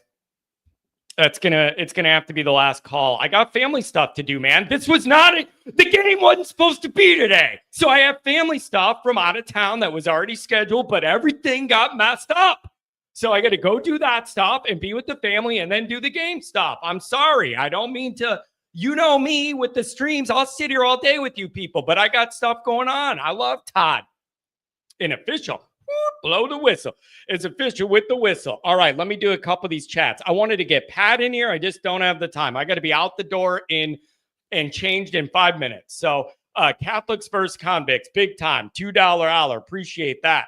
It's gonna have to be the last call. I got family stuff to do, man. This was not the game wasn't supposed to be today. So I have family stuff from out of town that was already scheduled, but everything got messed up. So I got to go do that stuff and be with the family and then do the game stuff. I'm sorry. I don't mean to, you know me with the streams. I'll sit here all day with you people, but I got stuff going on. I love Todd. An official. Blow the whistle. It's official with the whistle. All right, let me do a couple of these chats. I wanted to get Pat in here. I just don't have the time. I got to be out the door and changed in 5 minutes. So Catholics versus convicts, big time. $2 hour. Appreciate that.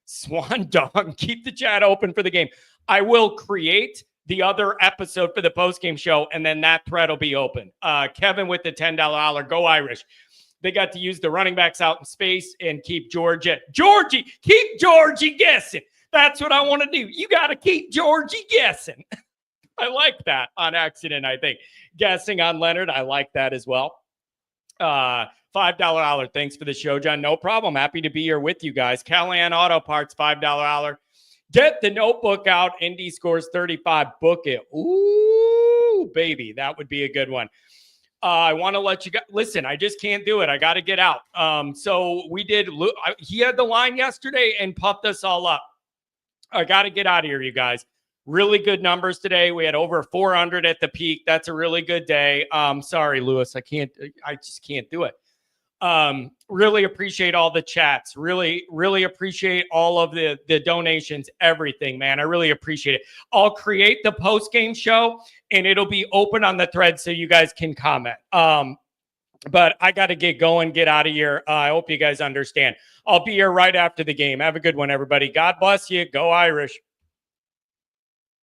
Swan Dog, keep the chat open for the game. I will create the other episode for the postgame show, and then that thread will be open. Kevin with the $10 hour. Go Irish. They got to use the running backs out in space and keep Georgie guessing. That's what I want to do. You got to keep Georgie guessing. I like that on accident, I think. Guessing on Leonard, I like that as well. $5 hour. Thanks for the show, John. No problem. Happy to be here with you guys. Callahan Auto Parts, $5 hour. Get the notebook out. Indy scores 35. Book it. Ooh, baby. That would be a good one. I want to let you guys listen. I just can't do it. I got to get out. So we did. He had the line yesterday and puffed us all up. I got to get out of here, you guys. Really good numbers today. We had over 400 at the peak. That's a really good day. Sorry, Lewis. I just can't do it. Really appreciate all the chats. Really, really appreciate all of the donations, everything, man. I really appreciate it. I'll create the post-game show and it'll be open on the thread so you guys can comment. But I got to get going, get out of here. I hope you guys understand. I'll be here right after the game. Have a good one, everybody. God bless you. Go Irish.